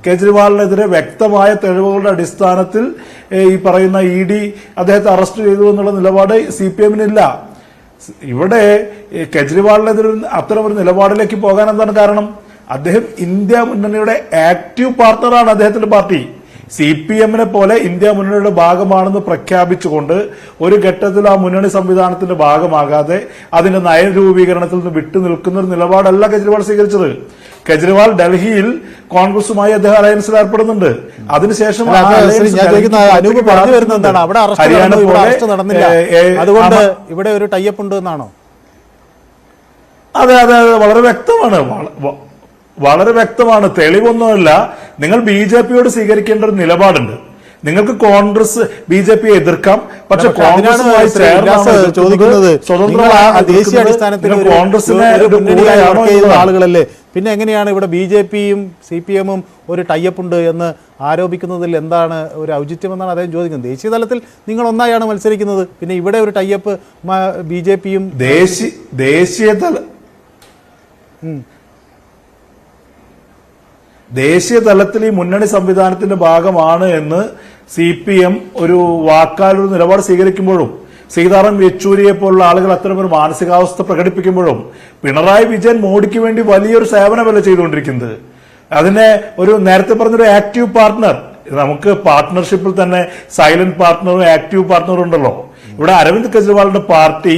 കെജ്രിവാളിനെതിരെ വ്യക്തമായ തെളിവുകളുടെ അടിസ്ഥാനത്തിൽ ഈ പറയുന്ന ED അദ്ദേഹത്തെ അറസ്റ്റ് ചെയ്തു എന്നുള്ള നിലപാട് CPM-നില്ല. ഇവിടെ കെജ്രിവാളിനെതിരെ അത്തരം ഒരു നിലപാടിലേക്ക് പോകാൻ എന്താണ് കാരണം? അദ്ദേഹം ഇന്ത്യ മുന്നണിയുടെ ആക്റ്റീവ് പാർട്ണറാണ് അദ്ദേഹത്തിന്റെ പാർട്ടി. CPM-നെ പോലെ ഇന്ത്യ മുന്നണിയുടെ ഭാഗമാണെന്ന് പ്രഖ്യാപിച്ചുകൊണ്ട് ഒരു ഘട്ടത്തിൽ ആ മുന്നണി സംവിധാനത്തിന്റെ ഭാഗമാകാതെ അതിന്റെ നയരൂപീകരണത്തിൽ നിന്ന് വിട്ടുനിൽക്കുന്ന ഒരു നിലപാടല്ല കെജ്രിവാൾ സ്വീകരിച്ചത്. കെജ്രിവാൾ ഡൽഹിയിൽ കോൺഗ്രസുമായി അദ്ദേഹം അലയൻസിൽ ഏർപ്പെടുന്നുണ്ട്. അതിനുശേഷം അതുകൊണ്ട് ഇവിടെ ഒരു ടൈപ്പ് ഉണ്ട് എന്നാണോ? അതെ അതെ അതെ, വളരെ വ്യക്തമാണ്, വളരെ വ്യക്തമാണ്. തെളിവൊന്നുമല്ല. നിങ്ങൾ BJP-യോട് സ്വീകരിക്കേണ്ട ഒരു നിലപാടുണ്ട്. നിങ്ങൾക്ക് കോൺഗ്രസ് BJP-യെ എതിർക്കാം, പക്ഷെ കോൺഗ്രസുമായി ചോദിക്കുന്നത് ദേശീയ അടിസ്ഥാനത്തിൽ ആളുകളല്ലേ, പിന്നെ എങ്ങനെയാണ് ഇവിടെ BJP-യും CPM-ഉം ഒരു ടൈപ്പ് ഉണ്ട് എന്ന് ആരോപിക്കുന്നതിൽ എന്താണ് ഒരു ഔചിത്യം എന്നാണ് അദ്ദേഹം ചോദിക്കുന്നത്. ദേശീയ തലത്തിൽ നിങ്ങൾ ഒന്നായാണ് മത്സരിക്കുന്നത്, പിന്നെ ഇവിടെ ഒരു ടൈപ്പ് BJP-യും ദേശീയ തലത്തിൽ ഈ മുന്നണി സംവിധാനത്തിന്റെ ഭാഗമാണ് എന്ന് CPM ഒരു വാക്കാലൊരു നിലപാട് സ്വീകരിക്കുമ്പോഴും സീതാറാം യെച്ചൂരിയെ പോലുള്ള ആളുകൾ അത്തരമൊരു മാനസികാവസ്ഥ പ്രകടിപ്പിക്കുമ്പോഴും പിണറായി വിജയൻ മോഡിക്ക് വേണ്ടി വലിയൊരു സേവനമല്ല ചെയ്തുകൊണ്ടിരിക്കുന്നത്. അതിനെ ഒരു നേരത്തെ പറഞ്ഞൊരു ആക്റ്റീവ് പാർട്ട്ണർ, നമുക്ക് പാർട്ട്ണർഷിപ്പിൽ തന്നെ സൈലന്റ് പാർട്ട്ണറും ആക്റ്റീവ് പാർട്ട്ണറും ഉണ്ടല്ലോ. ഇവിടെ അരവിന്ദ് കെജ്രിവാളിന്റെ പാർട്ടി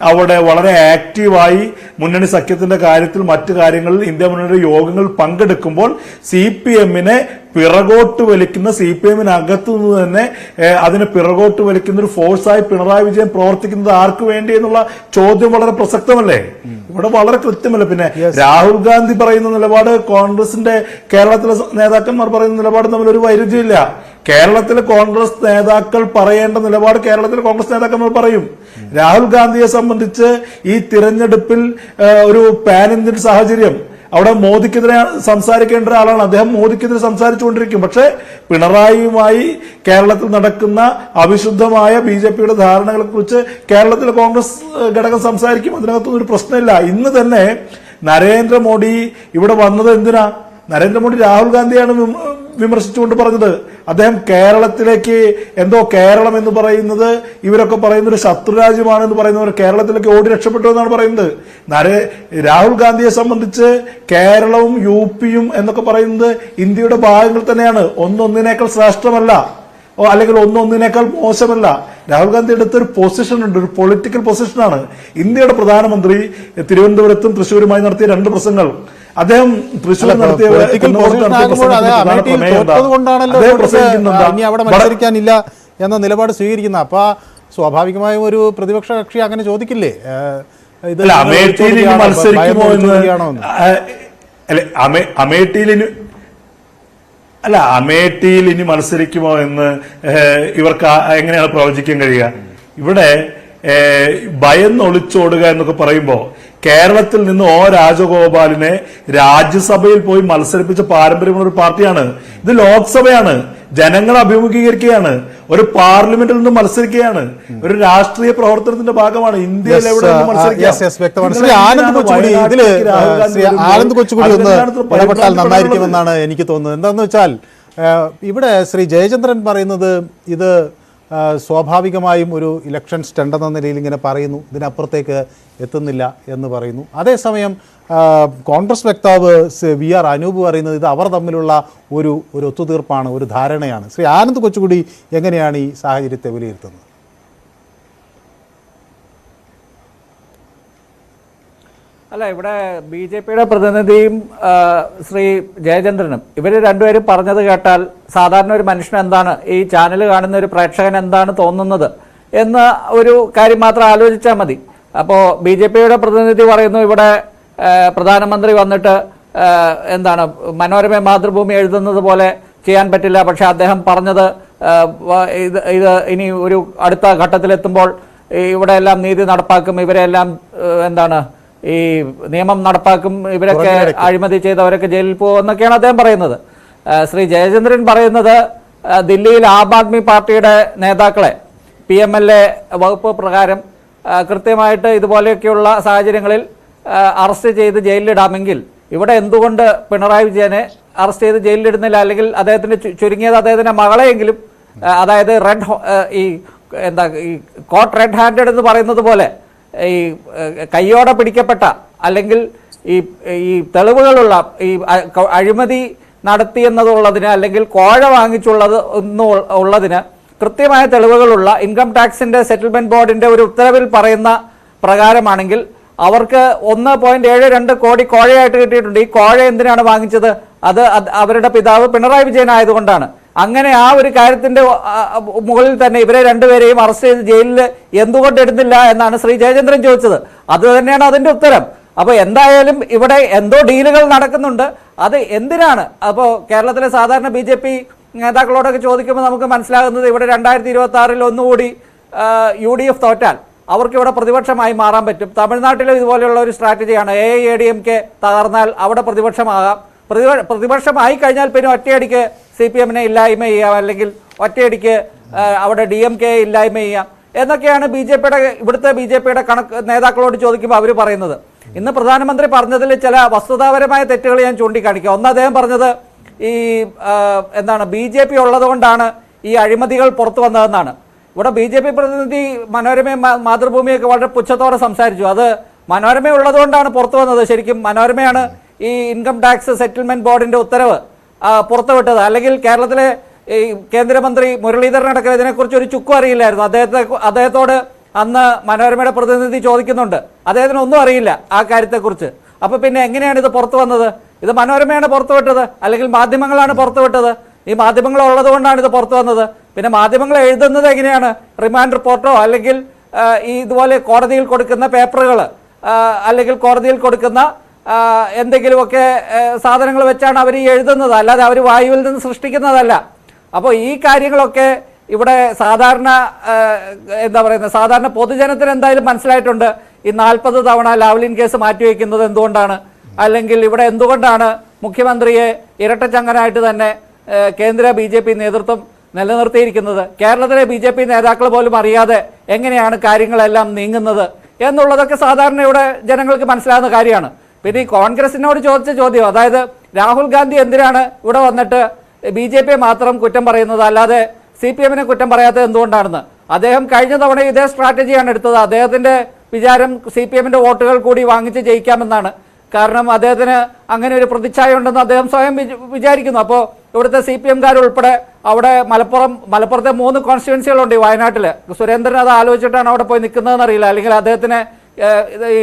അവിടെ വളരെ ആക്റ്റീവായി മുന്നണി സഖ്യത്തിന്റെ കാര്യത്തിൽ മറ്റു കാര്യങ്ങളിൽ ഇന്ത്യ മുന്നണിയുടെ യോഗങ്ങൾ പങ്കെടുക്കുമ്പോൾ CPM-നെ പിറകോട്ട് വലിക്കുന്ന, CPM-നകത്തു നിന്ന് തന്നെ അതിനെ പിറകോട്ട് വലിക്കുന്ന ഒരു ഫോഴ്സായി പിണറായി വിജയൻ പ്രവർത്തിക്കുന്നത് ആർക്ക് വേണ്ടി എന്നുള്ള ചോദ്യം വളരെ പ്രസക്തമല്ലേ? ഇവിടെ വളരെ കൃത്യമല്ല. പിന്നെ രാഹുൽ ഗാന്ധി പറയുന്ന നിലപാട് കോൺഗ്രസിന്റെ കേരളത്തിലെ നേതാക്കന്മാർ പറയുന്ന നിലപാട് തമ്മിൽ ഒരു വൈരുദ്ധ്യമില്ല. കേരളത്തിലെ കോൺഗ്രസ് നേതാക്കൾ പറയേണ്ട നിലപാട് കേരളത്തിലെ കോൺഗ്രസ് നേതാക്കന്മാർ പറയും. രാഹുൽ ഗാന്ധിയെ സംബന്ധിച്ച് ഈ തിരഞ്ഞെടുപ്പിൽ ഒരു പാൻ ഇന്ത്യൻ സാഹചര്യം, അവിടെ മോദിക്കെതിരെ സംസാരിക്കേണ്ട ഒരാളാണ്. അദ്ദേഹം മോദിക്കെതിരെ സംസാരിച്ചുകൊണ്ടിരിക്കും. പക്ഷേ പിണറായിയുമായി കേരളത്തിൽ നടക്കുന്ന അവിശുദ്ധമായ BJP-യുടെ ധാരണകളെ കുറിച്ച് കേരളത്തിലെ കോൺഗ്രസ് ഘടകം സംസാരിക്കും. അതിനകത്തൊന്നും ഒരു പ്രശ്നമില്ല. ഇന്ന് തന്നെ നരേന്ദ്രമോദി ഇവിടെ വന്നത് എന്തിനാ? നരേന്ദ്രമോദി രാഹുൽ ഗാന്ധിയാണ് വിമർശിച്ചുകൊണ്ട് പറഞ്ഞത്. അദ്ദേഹം കേരളത്തിലേക്ക് എന്തോ കേരളം എന്ന് പറയുന്നത് ഇവരൊക്കെ പറയുന്ന ഒരു ശത്രുരാജ്യമാണെന്ന് പറയുന്നവർ കേരളത്തിലേക്ക് ഓടി രക്ഷപ്പെട്ടു എന്നാണ് പറയുന്നത്. രാഹുൽ ഗാന്ധിയെ സംബന്ധിച്ച് കേരളവും UP-യും എന്നൊക്കെ പറയുന്നത് ഇന്ത്യയുടെ ഭാഗങ്ങൾ തന്നെയാണ്. ഒന്നൊന്നിനേക്കാൾ ശ്രേഷ്ഠമല്ല, അല്ലെങ്കിൽ ഒന്നൊന്നിനേക്കാൾ മോശമല്ല. രാഹുൽ ഗാന്ധി എടുത്തൊരു പൊസിഷൻ ഉണ്ട്, ഒരു പൊളിറ്റിക്കൽ പൊസിഷനാണ്. ഇന്ത്യയുടെ പ്രധാനമന്ത്രി തിരുവനന്തപുരത്തും തൃശ്ശൂരുമായി നടത്തിയ 2 പ്രസംഗങ്ങൾ, അദ്ദേഹം തൃശ്ശൂർ നടത്തിയ ഇനി അവിടെ മത്സരിക്കാനില്ല എന്ന നിലപാട് സ്വീകരിക്കുന്ന, അപ്പൊ സ്വാഭാവികമായും ഒരു പ്രതിപക്ഷ കക്ഷി അങ്ങനെ ചോദിക്കില്ലേ അമേഠിയിൽ ഇനി മത്സരിക്കുമോ എന്ന്? അമേഠിയിൽ ഇനി മത്സരിക്കുമോ എന്ന് ഇവർക്ക് എങ്ങനെയാണ് പ്രവചിക്കാൻ കഴിയുക? ഇവിടെ ഭയന്ന് ഒളിച്ചോടുക എന്നൊക്കെ പറയുമ്പോ കേരളത്തിൽ നിന്ന് രാജഗോപാലിനെ രാജ്യസഭയിൽ പോയി മത്സരിപ്പിച്ച പാരമ്പര്യമുള്ള ഒരു പാർട്ടിയാണ്. ഇത് ലോക്സഭയാണ്, ജനങ്ങൾ അഭിമുഖീകരിക്കുകയാണ്, ഒരു പാർലമെന്റിൽ നിന്ന് മത്സരിക്കുകയാണ്, ഒരു രാഷ്ട്രീയ പ്രവർത്തനത്തിന്റെ ഭാഗമാണ്. ഇന്ത്യയിൽ എവിടെ ആനന്ദ് കൊച്ചുകൂടി ഒന്ന് ഇടപെട്ടാൽ നന്നായിരിക്കുമെന്നാണ് എനിക്ക് തോന്നുന്നത്. എന്താണെന്ന് വെച്ചാൽ ഇവിടെ ശ്രീ ജയചന്ദ്രൻ പറയുന്നത് ഇത് സ്വാഭാവികമായും ഒരു ഇലക്ഷൻ സ്റ്റണ്ട് എന്ന നിലയിൽ ഇങ്ങനെ പറയുന്നു, ഇതിനപ്പുറത്തേക്ക് എത്തുന്നില്ല എന്ന് പറയുന്നു. അതേസമയം കോൺഗ്രസ് വക്താവ് VR അനൂപ് പറയുന്നത് ഇത് അവർ തമ്മിലുള്ള ഒരു ഒത്തുതീർപ്പാണ്, ഒരു ധാരണയാണ്. ശ്രീ ആനന്ദ് കൊച്ചുകൂടി എങ്ങനെയാണ് ഈ സാഹചര്യത്തെ വിലയിരുത്തുന്നത്? അല്ല, ഇവിടെ BJP-യുടെ പ്രതിനിധിയും ശ്രീ ജയചന്ദ്രനും ഇവർ രണ്ടുപേരും പറഞ്ഞത് കേട്ടാൽ സാധാരണ ഒരു മനുഷ്യൻ എന്താണ്, ഈ ചാനൽ കാണുന്ന ഒരു പ്രേക്ഷകൻ എന്താണ് തോന്നുന്നത് എന്ന ഒരു കാര്യം മാത്രം ആലോചിച്ചാൽ മതി. അപ്പോൾ BJP-യുടെ പ്രതിനിധി പറയുന്നു ഇവിടെ പ്രധാനമന്ത്രി വന്നിട്ട് എന്താണ് മനോരമ മാതൃഭൂമി എഴുതുന്നത് പോലെ ചെയ്യാൻ പറ്റില്ല, പക്ഷെ അദ്ദേഹം പറഞ്ഞത് ഇത് ഇനി ഒരു അടുത്ത ഘട്ടത്തിലെത്തുമ്പോൾ ഇവിടെ എല്ലാം നീതി നടപ്പാക്കും, ഇവരെല്ലാം എന്താണ് ഈ നിയമം നടപ്പാക്കും, ഇവരൊക്കെ അഴിമതി ചെയ്തവരൊക്കെ ജയിലിൽ പോകും എന്നൊക്കെയാണ് അദ്ദേഹം പറയുന്നത്. ശ്രീ ജയചന്ദ്രൻ പറയുന്നത് ദില്ലിയിൽ ആം ആദ്മി പാർട്ടിയുടെ നേതാക്കളെ PMLA വകുപ്പ് പ്രകാരം കൃത്യമായിട്ട് ഇതുപോലെയൊക്കെയുള്ള സാഹചര്യങ്ങളിൽ അറസ്റ്റ് ചെയ്ത് ജയിലിലിടാമെങ്കിൽ ഇവിടെ എന്തുകൊണ്ട് പിണറായി വിജയനെ അറസ്റ്റ് ചെയ്ത് ജയിലിലിടുന്നില്ല, അല്ലെങ്കിൽ അദ്ദേഹത്തിന് ചുരുങ്ങിയത് അദ്ദേഹത്തിന്റെ മകളെയെങ്കിലും, അതായത് ഈ കോട്ട് റെഡ് ഹാൻഡഡ് എന്ന് പറയുന്നത് പോലെ ഈ കയ്യോടെ പിടിക്കപ്പെട്ട അല്ലെങ്കിൽ ഈ തെളിവുകളുള്ള ഈ അഴിമതി നടത്തിയെന്നതുള്ളതിന് അല്ലെങ്കിൽ കോഴ ഉള്ളതിന് കൃത്യമായ തെളിവുകളുള്ള ഇൻകം ടാക്സിന്റെ സെറ്റിൽമെന്റ് ബോർഡിന്റെ ഒരു ഉത്തരവിൽ പറയുന്ന പ്രകാരമാണെങ്കിൽ അവർക്ക് 1.72 കോടി കോഴയായിട്ട് കിട്ടിയിട്ടുണ്ട്. ഈ കോഴ എന്തിനാണ് വാങ്ങിച്ചത്? അത് അവരുടെ പിതാവ് പിണറായി വിജയൻ ആയതുകൊണ്ടാണ്. അങ്ങനെ ആ ഒരു കാര്യത്തിന്റെ മുകളിൽ തന്നെ ഇവരെ രണ്ടുപേരെയും അറസ്റ്റ് ചെയ്ത് ജയിലിൽ എന്തുകൊണ്ട് ഇടുന്നില്ല എന്നാണ് ശ്രീ ജയചന്ദ്രൻ ചോദിച്ചത്. അത് തന്നെയാണ് അതിന്റെ ഉത്തരം. അപ്പൊ എന്തായാലും ഇവിടെ എന്തോ ഡീലുകൾ നടക്കുന്നുണ്ട്. അത് എന്തിനാണ്? അപ്പോൾ കേരളത്തിലെ സാധാരണ BJP നേതാക്കളോടൊക്കെ ചോദിക്കുമ്പോൾ നമുക്ക് മനസ്സിലാകുന്നത് ഇവിടെ 2026 ഒന്നുകൂടി UDF തോറ്റാൽ അവർക്ക് ഇവിടെ പ്രതിപക്ഷമായി മാറാൻ പറ്റും. തമിഴ്നാട്ടിലും ഇതുപോലെയുള്ള ഒരു സ്ട്രാറ്റജിയാണ്. AIADMK തകർന്നാൽ അവിടെ പ്രതിപക്ഷമാകാം. പ്രതിപക്ഷമായി കഴിഞ്ഞാൽ പിന്നെ ഒറ്റയടിക്ക് CPM-നെ ഇല്ലായ്മ ചെയ്യാം, അല്ലെങ്കിൽ ഒറ്റയടിക്ക് അവിടെ DMK ഇല്ലായ്മ ചെയ്യാം എന്നൊക്കെയാണ് ഇവിടുത്തെ BJP-യുടെ നേതാക്കളോട് ചോദിക്കുമ്പോൾ അവർ പറയുന്നത്. ഇന്ന് പ്രധാനമന്ത്രി പറഞ്ഞതിൽ ചില വസ്തുതാപരമായ തെറ്റുകൾ ഞാൻ ചൂണ്ടിക്കാണിക്കുക. ഒന്ന്, അദ്ദേഹം പറഞ്ഞത് ഈ BJP ഉള്ളത് കൊണ്ടാണ് ഈ അഴിമതികൾ പുറത്തു വന്നതെന്നാണ്. ഇവിടെ BJP പ്രതിനിധി മനോരമയും മാതൃഭൂമിയൊക്കെ വളരെ പുച്ഛത്തോടെ സംസാരിച്ചു. അത് മനോരമ ഉള്ളതുകൊണ്ടാണ് പുറത്തു വന്നത്. ശരിക്കും മനോരമയാണ് ഈ ഇൻകം ടാക്സ് സെറ്റിൽമെന്റ് ബോർഡിന്റെ ഉത്തരവ് പുറത്തുവിട്ടത്. അല്ലെങ്കിൽ കേരളത്തിലെ ഈ കേന്ദ്രമന്ത്രി മുരളീധരനടക്കം ഇതിനെക്കുറിച്ച് ഒരു ചുക്കും അറിയില്ലായിരുന്നു. അദ്ദേഹത്തോട് അന്ന് മനോരമയുടെ പ്രതിനിധി ചോദിക്കുന്നുണ്ട്, അദ്ദേഹത്തിന് ഒന്നും അറിയില്ല ആ കാര്യത്തെക്കുറിച്ച്. അപ്പൊ പിന്നെ എങ്ങനെയാണ് ഇത് പുറത്തു വന്നത്? ഇത് മനോരമയാണ് പുറത്തുവിട്ടത്, അല്ലെങ്കിൽ മാധ്യമങ്ങളാണ് പുറത്തുവിട്ടത്. ഈ മാധ്യമങ്ങൾ ഉള്ളത് കൊണ്ടാണ് ഇത് പുറത്തു വന്നത്. പിന്നെ മാധ്യമങ്ങൾ എഴുതുന്നത് എങ്ങനെയാണ്? റിമാൻഡ് റിപ്പോർട്ടോ അല്ലെങ്കിൽ ഈ ഇതുപോലെ കോടതിയിൽ കൊടുക്കുന്ന പേപ്പറുകൾ അല്ലെങ്കിൽ കോടതിയിൽ കൊടുക്കുന്ന എന്തെങ്കിലുമൊക്കെ സാധനങ്ങൾ വെച്ചാണ് അവർ എഴുതുന്നത്, അല്ലാതെ അവർ വായുവിൽ നിന്ന് സൃഷ്ടിക്കുന്നതല്ല. അപ്പോൾ ഈ കാര്യങ്ങളൊക്കെ ഇവിടെ സാധാരണ സാധാരണ പൊതുജനത്തിന് എന്തായാലും മനസ്സിലായിട്ടുണ്ട്. ഈ 40 തവണ ലാവ്ലിൻ കേസ് മാറ്റിവെക്കുന്നത് എന്തുകൊണ്ടാണ്? അല്ലെങ്കിൽ ഇവിടെ എന്തുകൊണ്ടാണ് മുഖ്യമന്ത്രിയെ ഇരട്ടച്ചങ്ങനായിട്ട് തന്നെ കേന്ദ്ര BJP നേതൃത്വം നിലനിർത്തിയിരിക്കുന്നത്? കേരളത്തിലെ BJP നേതാക്കൾ പോലും അറിയാതെ എങ്ങനെയാണ് കാര്യങ്ങളെല്ലാം നീങ്ങുന്നത് എന്നുള്ളതൊക്കെ സാധാരണ ഇവിടെ ജനങ്ങൾക്ക് മനസ്സിലാകുന്ന കാര്യമാണ്. പിന്നെ ഈ കോൺഗ്രസിനോട് ചോദിച്ച ചോദ്യം, അതായത് രാഹുൽ ഗാന്ധി എന്തിനാണ് ഇവിടെ വന്നിട്ട് BJP മാത്രം കുറ്റം പറയുന്നത്, അല്ലാതെ CPM-നെ കുറ്റം പറയാത്തത് എന്തുകൊണ്ടാണെന്ന്? അദ്ദേഹം കഴിഞ്ഞ തവണ ഇതേ സ്ട്രാറ്റജിയാണ് എടുത്തത്. അദ്ദേഹത്തിന്റെ വിചാരം CPM-ന്റെ വോട്ടുകൾ കൂടി വാങ്ങിച്ച് ജയിക്കാമെന്നാണ്. കാരണം അദ്ദേഹത്തിന് അങ്ങനെ ഒരു പ്രതിച്ഛായ ഉണ്ടെന്ന് അദ്ദേഹം സ്വയം വിചാരിക്കുന്നു. അപ്പോൾ ഇവിടുത്തെ CPM-കാരുൾപ്പെടെ അവിടെ മലപ്പുറത്തെ 3 കോൺസ്റ്റിറ്റ്യുവൻസികളുണ്ട് ഈ വയനാട്ടിൽ. സുരേന്ദ്രൻ അത് ആലോചിച്ചിട്ടാണ് അവിടെ പോയി നിൽക്കുന്നതെന്ന് അറിയില്ല, അല്ലെങ്കിൽ അദ്ദേഹത്തിന് ഈ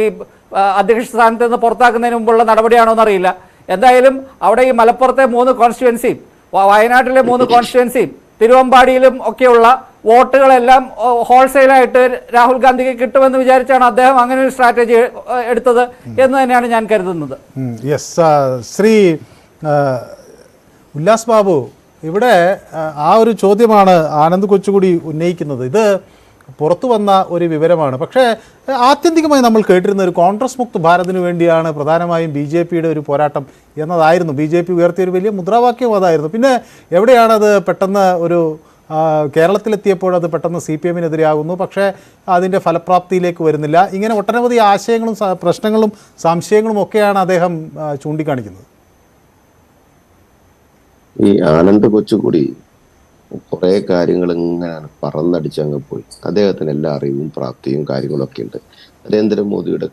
അധ്യക്ഷ സ്ഥാനത്ത് നിന്ന് പുറത്താക്കുന്നതിന് മുമ്പുള്ള നടപടിയാണോ എന്നറിയില്ല. എന്തായാലും അവിടെ ഈ മലപ്പുറത്തെ 3 കോൺസ്റ്റിറ്റ്യുവൻസിയും വയനാട്ടിലെ 3 കോൺസ്റ്റിറ്റ്യുവൻസിയും തിരുവമ്പാടിയിലും ഒക്കെയുള്ള വോട്ടുകളെല്ലാം ഹോൾസെയിലായിട്ട് രാഹുൽ ഗാന്ധിക്ക് കിട്ടുമെന്ന് വിചാരിച്ചാണ് അദ്ദേഹം അങ്ങനെ ഒരു സ്ട്രാറ്റജി എടുത്തത് എന്ന് തന്നെയാണ് ഞാൻ കരുതുന്നത്. ശ്രീ ഉല്ലാസ് ബാബു, ഇവിടെ ആ ഒരു ചോദ്യമാണ് ആനന്ദ് കൊച്ചുകൂടി ഉന്നയിക്കുന്നത്. ഇത് പുറത്തു വന്ന ഒരു വിവരമാണ്. പക്ഷേ ആത്യന്തികമായി നമ്മൾ കേട്ടിരുന്ന ഒരു കോൺഗ്രസ് മുക്ത് ഭാരതിനു വേണ്ടിയാണ് പ്രധാനമായും BJP-യുടെ ഒരു പോരാട്ടം എന്നതായിരുന്നു. BJP ഉയർത്തിയൊരു വലിയ മുദ്രാവാക്യവും അതായിരുന്നു. പിന്നെ എവിടെയാണത് പെട്ടെന്ന് ഒരു കേരളത്തിലെത്തിയപ്പോൾ അത് പെട്ടെന്ന് CPM-നെതിരെയാകുന്നു, പക്ഷേ അതിൻ്റെ ഫലപ്രാപ്തിയിലേക്ക് വരുന്നില്ല. ഇങ്ങനെ ഒട്ടനവധി ആശയങ്ങളും പ്രശ്നങ്ങളും സംശയങ്ങളും ഒക്കെയാണ് അദ്ദേഹം ചൂണ്ടിക്കാണിക്കുന്നത്. ഈ ആനന്ദ് കൊച്ചുകൂടി കുറെ കാര്യങ്ങൾ ഇങ്ങനെ പറന്നടിച്ചങ്ങ് പോയി. അദ്ദേഹത്തിന് എല്ലാ അറിവും പ്രാപ്തിയും കാര്യങ്ങളൊക്കെ ഉണ്ട്. നരേന്ദ്രമോദിയുടെ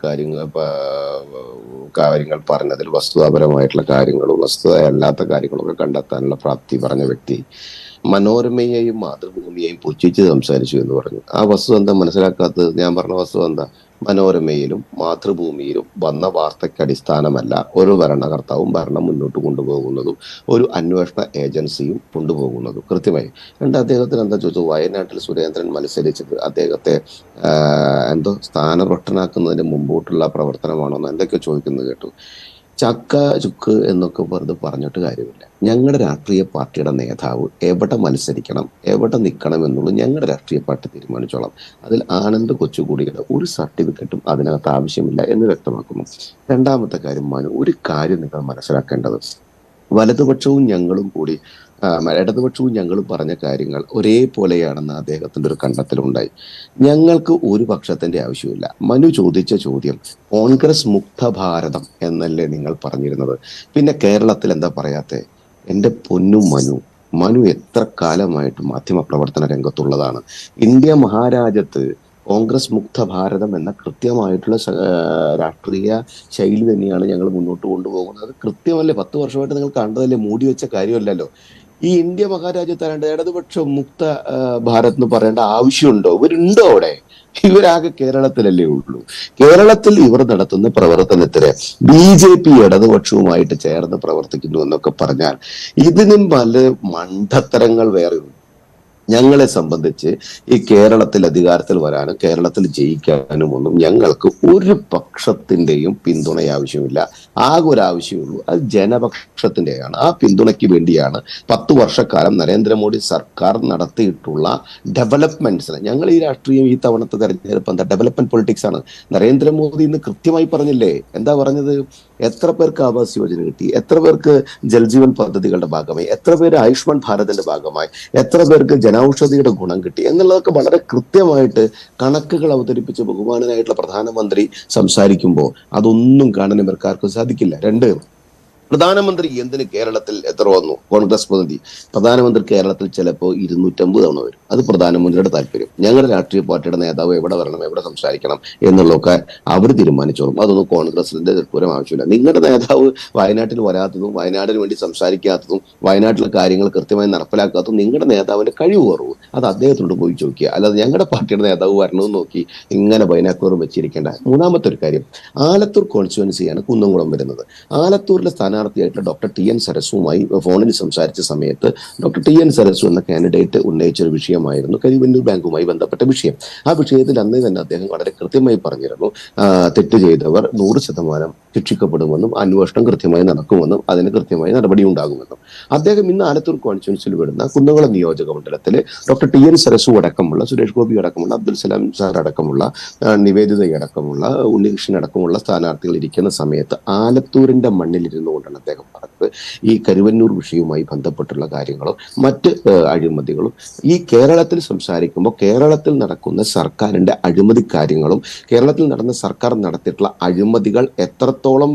കാര്യങ്ങൾ പറഞ്ഞതിൽ വസ്തുതാപരമായിട്ടുള്ള കാര്യങ്ങളും വസ്തുതയല്ലാത്ത കാര്യങ്ങളൊക്കെ കണ്ടെത്താനുള്ള പ്രാപ്തി പറഞ്ഞ വ്യക്തി മനോരമയെയും മാതൃഭൂമിയെയും പുച്ഛിച്ച് സംസാരിച്ചു എന്ന് പറഞ്ഞു. ആ വസ്തു എന്താ മനസ്സിലാക്കാത്തത്? ഞാൻ പറഞ്ഞ വസ്തു എന്താ? മനോരമയിലും മാതൃഭൂമിയിലും വന്ന വാർത്തയ്ക്ക് അടിസ്ഥാനമല്ല ഒരു ഭരണകർത്താവും ഭരണം മുന്നോട്ട് കൊണ്ടുപോകുന്നതും ഒരു അന്വേഷണ ഏജൻസിയും കൊണ്ടുപോകുന്നതും കൃത്യമായി. അദ്ദേഹത്തിന് എന്താ ചോദിച്ചു? വയനാട്ടിൽ സുരേന്ദ്രൻ മത്സരിച്ചത് അദ്ദേഹത്തെ സ്ഥാനഭ്രഷ്ടനാക്കുന്നതിന് മുമ്പോട്ടുള്ള പ്രവർത്തനമാണോ എന്തൊക്കെയോ ചോദിക്കുന്നത് കേട്ടു. ചക്ക ചുക്ക് എന്നൊക്കെ വെറുതെ പറഞ്ഞിട്ട് കാര്യമില്ല. ഞങ്ങളുടെ രാഷ്ട്രീയ പാർട്ടിയുടെ നേതാവ് എവിടെ മത്സരിക്കണം, എവിടെ നിൽക്കണം എന്നുള്ളത് ഞങ്ങളുടെ രാഷ്ട്രീയ പാർട്ടി തീരുമാനിച്ചോളാം. അതിൽ ആനന്ദ് കൊച്ചുകൂടിയുടെ ഒരു സർട്ടിഫിക്കറ്റും അതിനകത്ത് ആവശ്യമില്ല എന്ന് വ്യക്തമാക്കുന്നു. രണ്ടാമത്തെ കാര്യം, ഒരു കാര്യം നിങ്ങൾ മനസ്സിലാക്കേണ്ടത്, വലതുപക്ഷവും ഞങ്ങളും കൂടി ഇടതുപക്ഷവും ഞങ്ങളും പറഞ്ഞ കാര്യങ്ങൾ ഒരേപോലെയാണെന്ന് അദ്ദേഹത്തിന്റെ ഒരു കണ്ടെത്തലുണ്ടായി. ഞങ്ങൾക്ക് ഒരു പക്ഷത്തിന്റെ ആവശ്യമില്ല. മനു ചോദിച്ച ചോദ്യം കോൺഗ്രസ് മുക്ത ഭാരതം എന്നല്ലേ നിങ്ങൾ പറഞ്ഞിരുന്നത്? പിന്നെ കേരളത്തിൽ എന്താ പറയാത്തെ? എന്റെ പൊന്നു മനു എത്ര കാലമായിട്ട് മാധ്യമ പ്രവർത്തന രംഗത്തുള്ളതാണ്. ഇന്ത്യ മഹാരാജ്യത്ത് കോൺഗ്രസ് മുക്ത ഭാരതം എന്ന കൃത്യമായിട്ടുള്ള രാഷ്ട്രീയ ശൈലി തന്നെയാണ് ഞങ്ങൾ മുന്നോട്ട് കൊണ്ടുപോകുന്നത്. അത് കൃത്യമല്ലേ, 10 വർഷമായിട്ട് നിങ്ങൾ കണ്ടതല്ലേ, മൂടി വെച്ച കാര്യമല്ലല്ലോ. ഈ ഇന്ത്യ മഹാരാജ്യത്താണ്ട് ഇടതുപക്ഷ മുക്ത ഭാരത് എന്ന് പറയേണ്ട ആവശ്യമുണ്ടോ? ഇവരുണ്ടോ അവിടെ? ഇവരാകെ കേരളത്തിലല്ലേ ഉള്ളൂ. കേരളത്തിൽ ഇവർ നടത്തുന്ന പ്രവർത്തനത്തിന് BJP ഇടതുപക്ഷവുമായിട്ട് ചേർന്ന് പ്രവർത്തിക്കുന്നു എന്നൊക്കെ പറഞ്ഞാൽ ഇതിനും പല മണ്ടത്തരങ്ങൾ വേറെയുണ്ട്. ഞങ്ങളെ സംബന്ധിച്ച് ഈ കേരളത്തിൽ അധികാരത്തിൽ വരാനും കേരളത്തിൽ ജയിക്കാനും ഒന്നും ഞങ്ങൾക്ക് ഒരു പക്ഷത്തിന്റെയും പിന്തുണ ആവശ്യമില്ല. ആകെ ഒരു ആവശ്യമുള്ളൂ, അത് ജനപക്ഷത്തിന്റെയാണ്. ആ പിന്തുണയ്ക്ക് വേണ്ടിയാണ് 10 വർഷക്കാലം നരേന്ദ്രമോദി സർക്കാർ നടത്തിയിട്ടുള്ള ഡെവലപ്മെന്റ്സിന്. ഞങ്ങൾ ഈ രാഷ്ട്രീയം ഈ തവണത്തെ തെരഞ്ഞെടുപ്പ് എന്താ ഡെവലപ്മെന്റ് പൊളിറ്റിക്സ് ആണ്. നരേന്ദ്രമോദി ഇന്ന് കൃത്യമായി പറഞ്ഞില്ലേ, എന്താ പറഞ്ഞത്? എത്ര പേർക്ക് ആവാസ് യോജന കിട്ടി, എത്ര പേർക്ക് ജൽജീവൻ പദ്ധതികളുടെ ഭാഗമായി, എത്ര പേര് ആയുഷ്മാൻ ഭാരതിന്റെ ഭാഗമായി, എത്ര പേർക്ക് ജനൌഷധിയുടെ ഗുണം കിട്ടി എന്നുള്ളതൊക്കെ വളരെ കൃത്യമായിട്ട് കണക്കുകൾ അവതരിപ്പിച്ച് ബഹുമാനനായിട്ടുള്ള പ്രധാനമന്ത്രി സംസാരിക്കുമ്പോൾ അതൊന്നും കാണാൻ ഇവർക്കാർക്കും സാധിക്കില്ല. 2, പ്രധാനമന്ത്രി എന്തിന് കേരളത്തിൽ എത്ര വന്നു? കോൺഗ്രസ് പ്രതിനിധി പ്രധാനമന്ത്രി കേരളത്തിൽ ചിലപ്പോൾ 250 തവണ വരും. അത് പ്രധാനമന്ത്രിയുടെ താല്പര്യം. ഞങ്ങളുടെ രാഷ്ട്രീയ പാർട്ടിയുടെ നേതാവ് എവിടെ വരണം, എവിടെ സംസാരിക്കണം എന്നുള്ളതൊക്കെ അവർ തീരുമാനിച്ചോളും. അതൊന്നും കോൺഗ്രസിന്റെ പൂരം ആവശ്യമില്ല. നിങ്ങളുടെ നേതാവ് വയനാട്ടിൽ വരാത്തതും വയനാടിന് വേണ്ടി സംസാരിക്കാത്തതും വയനാട്ടിലെ കാര്യങ്ങൾ കൃത്യമായി നടപ്പിലാക്കാത്തതും നിങ്ങളുടെ നേതാവിന്റെ കഴിവ് കുറവ്. അത് അദ്ദേഹത്തോട് പോയി ചോദിക്കുക. അല്ലാതെ ഞങ്ങളുടെ പാർട്ടിയുടെ നേതാവ് വരണമെന്ന് നോക്കി ഇങ്ങനെ ബൈനാക്കുലറും വെച്ചിരിക്കേണ്ട. 3-മത്തെ ഒരു കാര്യം, ആലത്തൂർ കോൺസ്റ്റിറ്റ്യുവൻസിയാണ് കുന്നംകുളം വരുന്നത്. ആലത്തൂരിലെ സ്ഥാനാർത്ഥിയായിട്ട് ഡോക്ടർ TN സരസുമായി ഫോണിൽ സംസാരിച്ച സമയത്ത് ഡോക്ടർ TN സരസു എന്ന കാൻഡിഡേറ്റ് ഉന്നയിച്ചൊരു വിഷയമായിരുന്നു കരിവന്നൂർ ബാങ്കുമായി ബന്ധപ്പെട്ട വിഷയം. ആ വിഷയത്തിൽ അന്ന് തന്നെ അദ്ദേഹം വളരെ കൃത്യമായി പറഞ്ഞിരുന്നു, തെറ്റ് ചെയ്തവർ 100% ശിക്ഷിക്കപ്പെടുമെന്നും അന്വേഷണം കൃത്യമായി നടക്കുമെന്നും അതിന് കൃത്യമായി നടപടി ഉണ്ടാകുമെന്നും. അദ്ദേഹം ഇന്ന് ആലത്തൂർ കോൺസ്റ്റിറ്റ്യുവൻസിൽ വരുന്ന കുന്നംകുളം നിയോജക മണ്ഡലത്തിൽ ഡോക്ടർ TN സരസു അടക്കമുള്ള, സുരേഷ് ഗോപി അടക്കമുള്ള, അബ്ദുൽ സലാം സാർ അടക്കമുള്ള, നിവേദിതയടക്കമുള്ള, ഉണ്ണികൃഷ്ണൻ അടക്കമുള്ള സ്ഥാനാർത്ഥികൾ ഇരിക്കുന്ന സമയത്ത് ആലത്തൂരിന്റെ മണ്ണിലിരുന്നു കൊണ്ടാണ് അദ്ദേഹം പറഞ്ഞത് ഈ കരുവന്നൂർ വിഷയവുമായി ബന്ധപ്പെട്ടുള്ള കാര്യങ്ങളും മറ്റ് അഴിമതികളും ഈ കേരളത്തിൽ സംസാരിക്കുമ്പോൾ കേരളത്തിൽ നടക്കുന്ന സർക്കാരിന്റെ അഴിമതി കാര്യങ്ങളും കേരളത്തിൽ നടന്ന സർക്കാർ നടത്തിയിട്ടുള്ള അഴിമതികൾ എത്രത്തോളം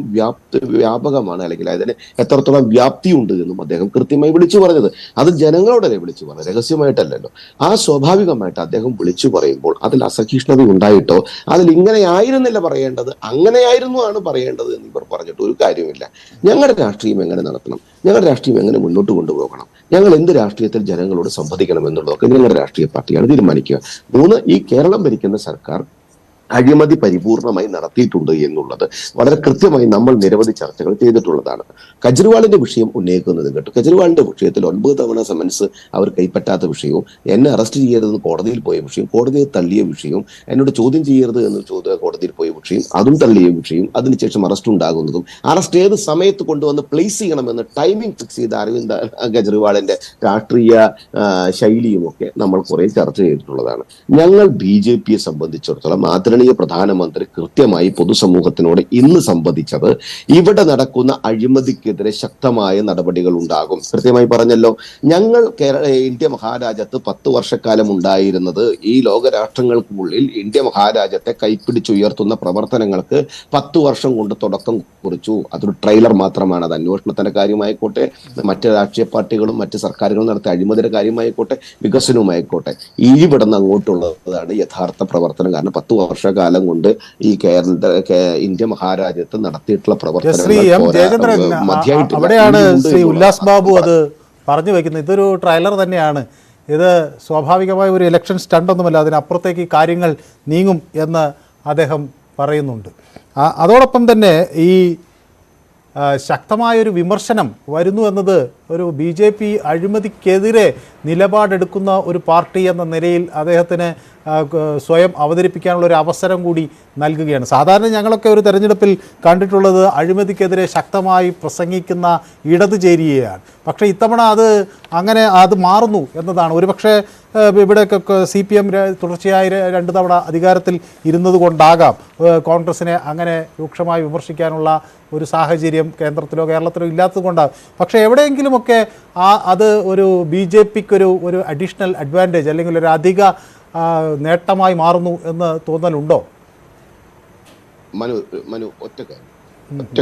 വ്യാപകമാണ്, അല്ലെങ്കിൽ അതിന് എത്രത്തോളം വ്യാപ്തിയുണ്ട് എന്നും അദ്ദേഹം കൃത്യമായി വിളിച്ചു പറഞ്ഞത്. അത് ജനങ്ങളോടല്ലേ വിളിച്ചു പറഞ്ഞത്, രഹസ്യമായിട്ടല്ലല്ലോ. ആ സ്വാഭാവികമായിട്ട് അദ്ദേഹം വിളിച്ചു പറയുമ്പോൾ അതിൽ അസഹിഷ്ണുത ഉണ്ടായിട്ടോ അതിൽ ഇങ്ങനെയായിരുന്നില്ല പറയേണ്ടത്, അങ്ങനെയായിരുന്നു ആണ് പറയേണ്ടത് എന്ന് ഇവർ പറഞ്ഞിട്ട് ഒരു കാര്യമില്ല. ഞങ്ങളുടെ രാഷ്ട്രീയം എങ്ങനെ നടത്തണം, ഞങ്ങളുടെ രാഷ്ട്രീയം എങ്ങനെ മുന്നോട്ട് കൊണ്ടുപോകണം, ഞങ്ങൾ എന്ത് രാഷ്ട്രീയത്തിൽ ജനങ്ങളോട് സംവദിക്കണം എന്നുള്ളതൊക്കെ ഞങ്ങളുടെ രാഷ്ട്രീയ പാർട്ടിയാണ് തീരുമാനിക്കുക. 3, ഈ കേരളം ഭരിക്കുന്ന സർക്കാർ അഴിമതി പരിപൂർണമായി നടത്തിയിട്ടുണ്ട് എന്നുള്ളത് വളരെ കൃത്യമായി നമ്മൾ നിരവധി ചർച്ചകൾ ചെയ്തിട്ടുള്ളതാണ്. കെജ്രിവാളിന്റെ വിഷയം ഉന്നയിക്കുന്നത് കേട്ടു. കെജ്രിവാളിന്റെ വിഷയത്തിൽ 9 തവണ സമൻസ് അവർ കൈപ്പറ്റാത്ത വിഷയവും, എന്നെ അറസ്റ്റ് ചെയ്യരുതെന്ന് കോടതിയിൽ പോയ വിഷയം, കോടതിയെ തള്ളിയ വിഷയവും, എന്നോട് ചോദ്യം ചെയ്യരുത് എന്ന് കോടതിയിൽ പോയ വിഷയം, അതും തള്ളിയ വിഷയം, അതിനുശേഷം അറസ്റ്റ് ഉണ്ടാകുന്നതും അറസ്റ്റ് ഏത് സമയത്ത് കൊണ്ടുവന്ന് പ്ലേസ് ചെയ്യണമെന്ന് ടൈമിംഗ് ഫിക്സ് ചെയ്ത അരവിന്ദ് കെജ്രിവാളിന്റെ രാഷ്ട്രീയ ശൈലിയുമൊക്കെ നമ്മൾ കുറെ ചർച്ച ചെയ്തിട്ടുള്ളതാണ്. ഞങ്ങൾ BJPയെ സംബന്ധിച്ചിടത്തോളം ആദരണീയ പ്രധാനമന്ത്രി കൃത്യമായി പൊതുസമൂഹത്തിനോട് ഇന്ന് സംവദിച്ചത് ഇവിടെ നടക്കുന്ന അഴിമതിക്കെതിരെ ശക്തമായ നടപടികൾ ഉണ്ടാകും. കൃത്യമായി പറഞ്ഞല്ലോ. ഞങ്ങൾ ഇന്ത്യ മഹാരാജ്യത്ത് 10 വർഷക്കാലം ഉണ്ടായിരുന്നത് ഈ ലോകരാഷ്ട്രങ്ങൾക്കുള്ളിൽ ഇന്ത്യ മഹാരാജ്യത്തെ കൈപ്പിടിച്ചുയർത്തുന്ന പ്രവർത്തനങ്ങൾക്ക് 10 വർഷം കൊണ്ട് തുടക്കം കുറിച്ചു. അതൊരു ട്രെയിലർ മാത്രമാണ്. അത് അന്വേഷണത്തിന്റെ കാര്യമായിക്കോട്ടെ, മറ്റ് രാഷ്ട്രീയ പാർട്ടികളും മറ്റ് സർക്കാരുകളും നടത്തിയ അഴിമതിയുടെ കാര്യമായിക്കോട്ടെ, വികസനവുമായിക്കോട്ടെ, ഇവിടെ നിന്ന് അങ്ങോട്ടുള്ളതാണ് യഥാർത്ഥ പ്രവർത്തനം. കാരണം 10 വർഷക്കാലം കൊണ്ട് ഈ ഇന്ത്യ മഹാരാജ്യത്ത് നടത്തിയിട്ടുള്ള അവിടെയാണ് ശ്രീ ഉല്ലാസ് ബാബു അത് പറഞ്ഞു വെക്കുന്നത്. ഇതൊരു ട്രailer തന്നെയാണ്. ഇത് സ്വാഭാവികമായ ഒരു ഇലക്ഷൻ സ്റ്റണ്ടൊന്നുമല്ല, അതിനപ്പുറത്തേക്ക് കാര്യങ്ങൾ നീങ്ങും എന്ന് അദ്ദേഹം പറയുന്നുണ്ട്. അതോടൊപ്പം തന്നെ ഈ ശക്തമായൊരു വിമർശനം വരുന്നു എന്നത് ഒരു BJP അഴിമതിക്കെതിരെ നിലപാടെടുക്കുന്ന ഒരു പാർട്ടി എന്ന നിലയിൽ അദ്ദേഹത്തിന് സ്വയം അവതരിപ്പിക്കാനുള്ള ഒരു അവസരം കൂടി നൽകുകയാണ്. സാധാരണ ഞങ്ങളൊക്കെ ഒരു തെരഞ്ഞെടുപ്പിൽ കണ്ടിട്ടുള്ളത് അഴിമതിക്കെതിരെ ശക്തമായി പ്രസംഗിക്കുന്ന ഇടത് ചേരിയെയാണ്. പക്ഷേ ഇത്തവണ അത് മാറുന്നു എന്നതാണ്. ഒരുപക്ഷെ ഇവിടെയൊക്കെ CPM തുടർച്ചയായി 2 തവണ അധികാരത്തിൽ ഇരുന്നത് കൊണ്ടാകാം കോൺഗ്രസിനെ അങ്ങനെ രൂക്ഷമായി വിമർശിക്കാനുള്ള ഒരു സാഹചര്യം കേന്ദ്രത്തിലോ കേരളത്തിലോ ഇല്ലാത്തത് കൊണ്ടാകും. പക്ഷേ എവിടെയെങ്കിലുമൊക്കെ അത് ഒരു BJPക്ക് ഒരു അഡീഷണൽ അഡ്വാൻറ്റേജ് അല്ലെങ്കിൽ ഒരു അധിക നേട്ടമായി മാറുന്നു എന്ന് തോന്നലുണ്ടോ? മനു ഒറ്റ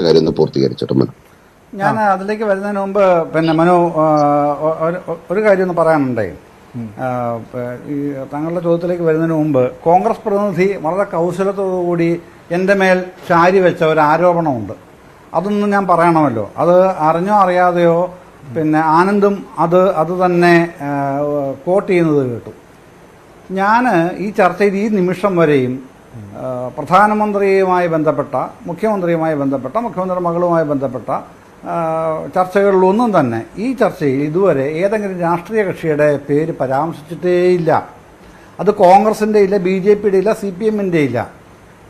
കാര്യം ഒന്ന് പൂർത്തീകരിച്ചോട്ടെ. മനു, ഞാൻ അതിലേക്ക് വരുന്നതിന് മുമ്പ് പിന്നെ മനു ഒരു കാര്യം ഒന്ന് പറയാനുണ്ടേ. ഈ താങ്കളുടെ ചോദ്യത്തിലേക്ക് വരുന്നതിന് മുമ്പ് കോൺഗ്രസ് പ്രതിനിധി വളരെ കൗശലത്തോടുകൂടി എൻ്റെ മേൽ ചാരി വെച്ച ഒരു ആരോപണമുണ്ട്. അതൊന്നും ഞാൻ പറയണമല്ലോ. അത് അറിഞ്ഞോ അറിയാതെയോ പിന്നെ ആനന്ദും അത് തന്നെ കോട്ട് ചെയ്യുന്നത് കേട്ടു. ഞാൻ ഈ ചർച്ചയിൽ ഈ നിമിഷം വരെയും പ്രധാനമന്ത്രിയുമായി ബന്ധപ്പെട്ട മുഖ്യമന്ത്രിയുടെ മകളുമായി ബന്ധപ്പെട്ട ചർച്ചകളിലൊന്നും തന്നെ ഈ ചർച്ചയിൽ ഇതുവരെ ഏതെങ്കിലും രാഷ്ട്രീയ കക്ഷിയുടെ പേര് പരാമർശിച്ചിട്ടേയില്ല. അത് കോൺഗ്രസിൻ്റെ ഇല്ല, BJPയുടെ ഇല്ല, CPMൻ്റെ ഇല്ല,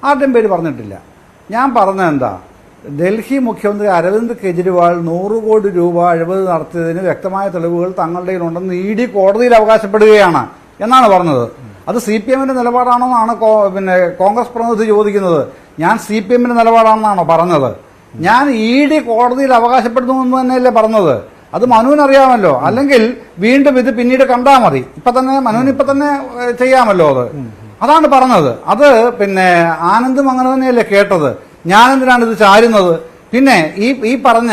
ആരുടെയും പേര് പറഞ്ഞിട്ടില്ല. ഞാൻ പറഞ്ഞത് എന്താ, ഡൽഹി മുഖ്യമന്ത്രി അരവിന്ദ് കെജ്രിവാൾ 100 കോടി രൂപ അഴിമതി നടത്തിയതിന് വ്യക്തമായ തെളിവുകൾ തങ്ങളുടെ കയ്യിലുണ്ടെന്ന് ED കോടതിയിൽ അവകാശപ്പെടുകയാണ് എന്നാണ് പറഞ്ഞത്. അത് CPMൻ്റെ നിലപാടാണെന്നാണ് പിന്നെ കോൺഗ്രസ് പ്രതിനിധി ചോദിക്കുന്നത്. ഞാൻ CPMൻ്റെ നിലപാടാണെന്നാണോ പറഞ്ഞത്? ഞാൻ ED കോടതിയിൽ അവകാശപ്പെടുന്നു എന്ന് തന്നെയല്ലേ പറഞ്ഞത്. അത് മനുവിനറിയാമല്ലോ. അല്ലെങ്കിൽ വീണ്ടും ഇത് പിന്നീട് കണ്ടാൽ മതി. മനുവിന് ഇപ്പം തന്നെ ചെയ്യാമല്ലോ. അതാണ് പറഞ്ഞത്. അത് പിന്നെ ആനന്ദും അങ്ങനെ തന്നെയല്ലേ കേട്ടത്. ഞാനെന്തിനാണ് ഇത് ചാരുന്നത്? പിന്നെ ഈ പറഞ്ഞ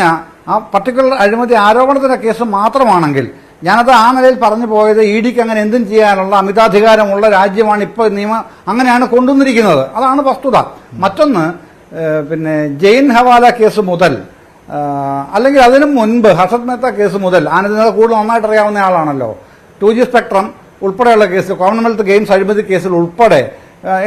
ആ പർട്ടിക്കുലർ അഴിമതി ആരോപണത്തിന്റെ കേസ് മാത്രമാണെങ്കിൽ ഞാനത് ആ നിലയിൽ പറഞ്ഞു പോയത് EDക്ക് അങ്ങനെ എന്തും ചെയ്യാനുള്ള അമിതാധികാരമുള്ള രാജ്യമാണ് ഇപ്പോൾ നിയമം അങ്ങനെയാണ് കൊണ്ടുവന്നിരിക്കുന്നത്. അതാണ് വസ്തുത. മറ്റൊന്ന് പിന്നെ ജെയിൻ ഹവാല കേസ് മുതൽ അല്ലെങ്കിൽ അതിനു മുൻപ് ഹർഷത് മേത്ത കേസ് മുതൽ ആനന്ദിനെ കൂടുതൽ നന്നായിട്ട് അറിയാവുന്ന ആളാണല്ലോ. 2G സ്പെക്ട്രം ഉൾപ്പെടെയുള്ള കേസ്, കോമൺവെൽത്ത് ഗെയിംസ് അഴിമതി കേസിൽ ഉൾപ്പെടെ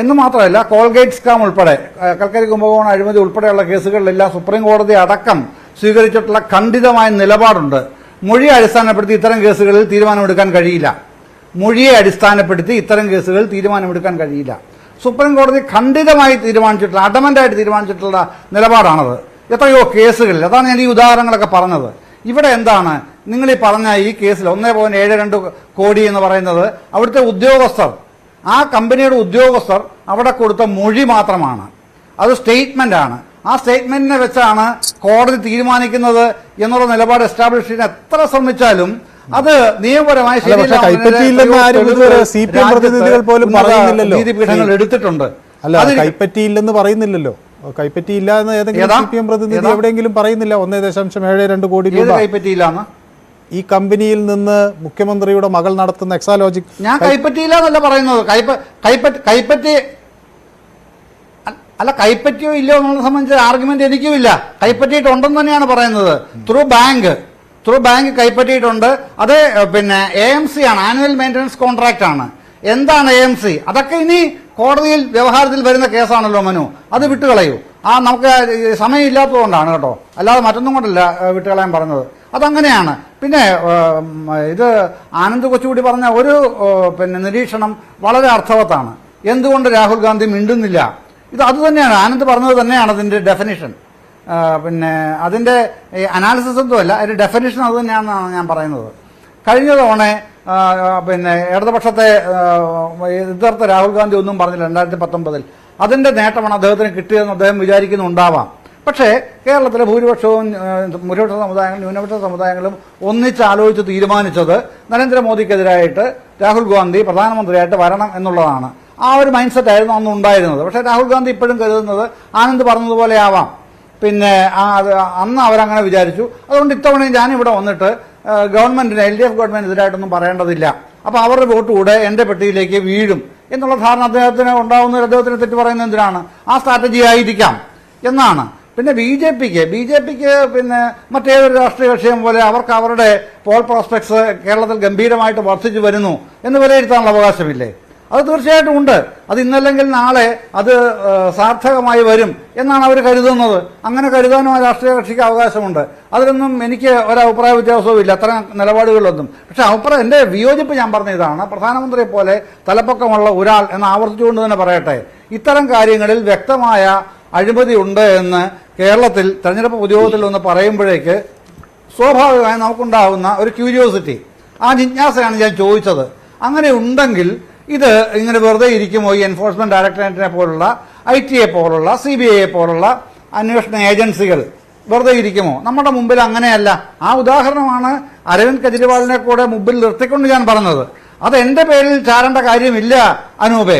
എന്ന് മാത്രമല്ല കോൾഗേറ്റ് സ്കാം ഉൾപ്പെടെ കൽക്കരി കുംഭകോണം അഴിമതി ഉൾപ്പെടെയുള്ള കേസുകളിലെല്ലാം സുപ്രീം കോടതി അടക്കം സ്വീകരിച്ചിട്ടുള്ള ഖണ്ഡിതമായ നിലപാടുണ്ട്. മൊഴിയെ അടിസ്ഥാനപ്പെടുത്തി ഇത്തരം കേസുകളിൽ തീരുമാനമെടുക്കാൻ കഴിയില്ല. സുപ്രീം കോടതി ഖണ്ഡിതമായി തീരുമാനിച്ചിട്ടുള്ള, അഡമന്റായിട്ട് തീരുമാനിച്ചിട്ടുള്ള നിലപാടാണത് എത്രയോ കേസുകളിൽ. അതാണ് ഞാൻ ഈ ഉദാഹരണങ്ങളൊക്കെ പറഞ്ഞത്. ഇവിടെ എന്താണ് നിങ്ങൾ ഈ പറഞ്ഞ ഈ കേസിൽ 1.72 കോടി എന്ന് പറയുന്നത് അവിടുത്തെ ഉദ്യോഗസ്ഥർ, ആ കമ്പനിയുടെ ഉദ്യോഗസ്ഥർ അവിടെ കൊടുത്ത മൊഴി മാത്രമാണ്. അത് സ്റ്റേറ്റ്മെന്റ് ആണ്. ആ സ്റ്റേറ്റ്മെന്റിനെ വെച്ചാണ് കോടതി തീരുമാനിക്കുന്നത് എന്നുള്ള നിലപാട് എസ്റ്റാബ്ലിഷ് ചെയ്യാൻ എത്ര ശ്രമിച്ചാലും അത് നിയമപരമായി നീതിപീഠങ്ങൾ എടുത്തിട്ടുണ്ട്. കൈപ്പറ്റിയില്ലെന്ന് പറയുന്നില്ലല്ലോ. കൈപ്പറ്റിയില്ല എന്ന് ഏതെങ്കിലും CPM പ്രതിനിധി എവിടെയെങ്കിലും പറയുന്നില്ല. 1.72 കോടി രൂപ കൈപ്പറ്റിയില്ല. ഈ കമ്പനിയിൽ നിന്ന് മുഖ്യമന്ത്രിയുടെ മകൾ നടത്തുന്ന എക്സാലോജിക്. ഞാൻ കൈപ്പറ്റിയില്ല എന്നല്ല പറയുന്നത്. കൈപ്പറ്റിയോ ഇല്ലയോ എന്നുള്ളത് സംബന്ധിച്ച ആർഗ്യുമെന്റ് എനിക്കുമില്ല. കൈപ്പറ്റിയിട്ടുണ്ടെന്ന് തന്നെയാണ് പറയുന്നത്. ത്രൂ ബാങ്ക് കൈപ്പറ്റിയിട്ടുണ്ട്. അത് പിന്നെ AMC ആണ്, ആനുവൽ മെയിൻ്റനൻസ് കോൺട്രാക്ട് ആണ്. എന്താണ് AMC? അതൊക്കെ ഇനി കോടതിയിൽ വ്യവഹാരത്തിൽ വരുന്ന കേസാണല്ലോ മനു. അത് വിട്ടുകളയൂ. നമുക്ക് സമയമില്ലാത്തതുകൊണ്ടാണ് കേട്ടോ, അല്ലാതെ മറ്റൊന്നും കൊണ്ടല്ല വിട്ടുകളയാൻ പറഞ്ഞത്. അതങ്ങനെയാണ്. പിന്നെ ഇത് ആനന്ദ് കൊച്ചുകൂടി പറഞ്ഞ ഒരു പിന്നെ നിരീക്ഷണം വളരെ അർത്ഥവത്താണ്. എന്തുകൊണ്ട് രാഹുൽ ഗാന്ധി മിണ്ടുന്നില്ല? അത് തന്നെയാണ് ആനന്ദ് പറഞ്ഞത് തന്നെയാണ് അതിൻ്റെ ഡെഫിനിഷൻ. പിന്നെ അതിൻ്റെ അനാലിസിസ് ഒന്നുമല്ല, അതിൻ്റെ ഡെഫിനിഷൻ അത് തന്നെയാണെന്നാണ് ഞാൻ പറയുന്നത്. കഴിഞ്ഞ തവണ പിന്നെ ഇടതുപക്ഷത്തെ എതിർത്ത രാഹുൽ ഗാന്ധി ഒന്നും പറഞ്ഞില്ല 2019. അതിൻ്റെ നേട്ടമാണ് അദ്ദേഹത്തിന് കിട്ടിയതെന്ന് അദ്ദേഹം വിചാരിക്കുന്നുണ്ടാവാം. പക്ഷേ കേരളത്തിലെ ഭൂരിപക്ഷ സമുദായങ്ങളും ന്യൂനപക്ഷ സമുദായങ്ങളും ഒന്നിച്ചാലോചിച്ച് തീരുമാനിച്ചത് നരേന്ദ്രമോദിക്കെതിരായിട്ട് രാഹുൽ ഗാന്ധി പ്രധാനമന്ത്രിയായിട്ട് വരണം എന്നുള്ളതാണ്. ആ ഒരു മൈൻഡ് സെറ്റ് ആയിരുന്നു അന്ന് ഉണ്ടായിരുന്നത്. പക്ഷേ രാഹുൽ ഗാന്ധി ഇപ്പോഴും കരുതുന്നത് ആനന്ദ് പറഞ്ഞതുപോലെ ആവാം. പിന്നെ അന്ന് അവരങ്ങനെ വിചാരിച്ചു. അതുകൊണ്ട് ഇത്തവണയും ഞാനിവിടെ വന്നിട്ട് ഗവൺമെന്റിന് LDF ഗവൺമെന്റിനെതിരായിട്ടൊന്നും പറയേണ്ടതില്ല, അപ്പോൾ അവരുടെ വോട്ട് കൂടെ എൻ്റെ പെട്ടിയിലേക്ക് വീഴും എന്നുള്ള ധാരണ അദ്ദേഹത്തിന് ഉണ്ടാവുന്ന, അദ്ദേഹത്തിന് തെറ്റ് പറയുന്നത് എന്തിനാണ്? ആ സ്ട്രാറ്റജി ആയിരിക്കാം എന്നാണ്. പിന്നെ ബി ജെ പിക്ക് പിന്നെ മറ്റേതൊരു രാഷ്ട്രീയ കക്ഷിയും പോലെ അവർക്ക് അവരുടെ പോൾ പ്രോസ്പെക്ട്സ് കേരളത്തിൽ ഗംഭീരമായിട്ട് വർദ്ധിച്ചു വരുന്നു എന്ന് വിലയിരുത്താനുള്ള അവകാശമില്ലേ? അത് തീർച്ചയായിട്ടും ഉണ്ട്. അത് ഇന്നല്ലെങ്കിൽ നാളെ അത് സാർത്ഥകമായി വരും എന്നാണ് അവർ കരുതുന്നത്. അങ്ങനെ കരുതാനും ആ രാഷ്ട്രീയ കക്ഷിക്ക് അവകാശമുണ്ട്. അതിലൊന്നും എനിക്ക് ഒരഭിപ്രായ വ്യത്യാസവും ഇല്ല, അത്തരം നിലപാടുകളിലൊന്നും. പക്ഷേ എൻ്റെ വിയോജിപ്പ് ഞാൻ പറഞ്ഞ ഇതാണ്, പ്രധാനമന്ത്രിയെ പോലെ തലപ്പൊക്കമുള്ള ഒരാൾ എന്ന് ആവർത്തിച്ചുകൊണ്ട് തന്നെ പറയട്ടെ, ഇത്തരം കാര്യങ്ങളിൽ വ്യക്തമായ അഴിമതി ഉണ്ട് എന്ന് കേരളത്തിൽ തെരഞ്ഞെടുപ്പ് പൊതുയോഗത്തിൽ ഒന്ന് പറയുമ്പോഴേക്ക് സ്വാഭാവികമായി നമുക്കുണ്ടാകുന്ന ഒരു ക്യൂരിയോസിറ്റി, ആ ജിജ്ഞാസയാണ് ഞാൻ ചോദിച്ചത്. അങ്ങനെ ഉണ്ടെങ്കിൽ ഇത് ഇങ്ങനെ വെറുതെ ഇരിക്കുമോ? ഈ എൻഫോഴ്സ്മെന്റ് ഡയറക്ടറേറ്റിനെ പോലുള്ള, ITA പോലുള്ള, CBI പോലുള്ള അന്വേഷണ ഏജൻസികൾ വെറുതെ ഇരിക്കുമോ? നമ്മുടെ മുമ്പിൽ അങ്ങനെയല്ല. ആ ഉദാഹരണമാണ് അരവിന്ദ് കെജ്രിവാളിനെ കൂടെ മുമ്പിൽ നിർത്തിക്കൊണ്ട് ഞാൻ പറഞ്ഞത്. അത് എൻ്റെ പേരിൽ ചാരേണ്ട കാര്യമില്ല അനൂപേ.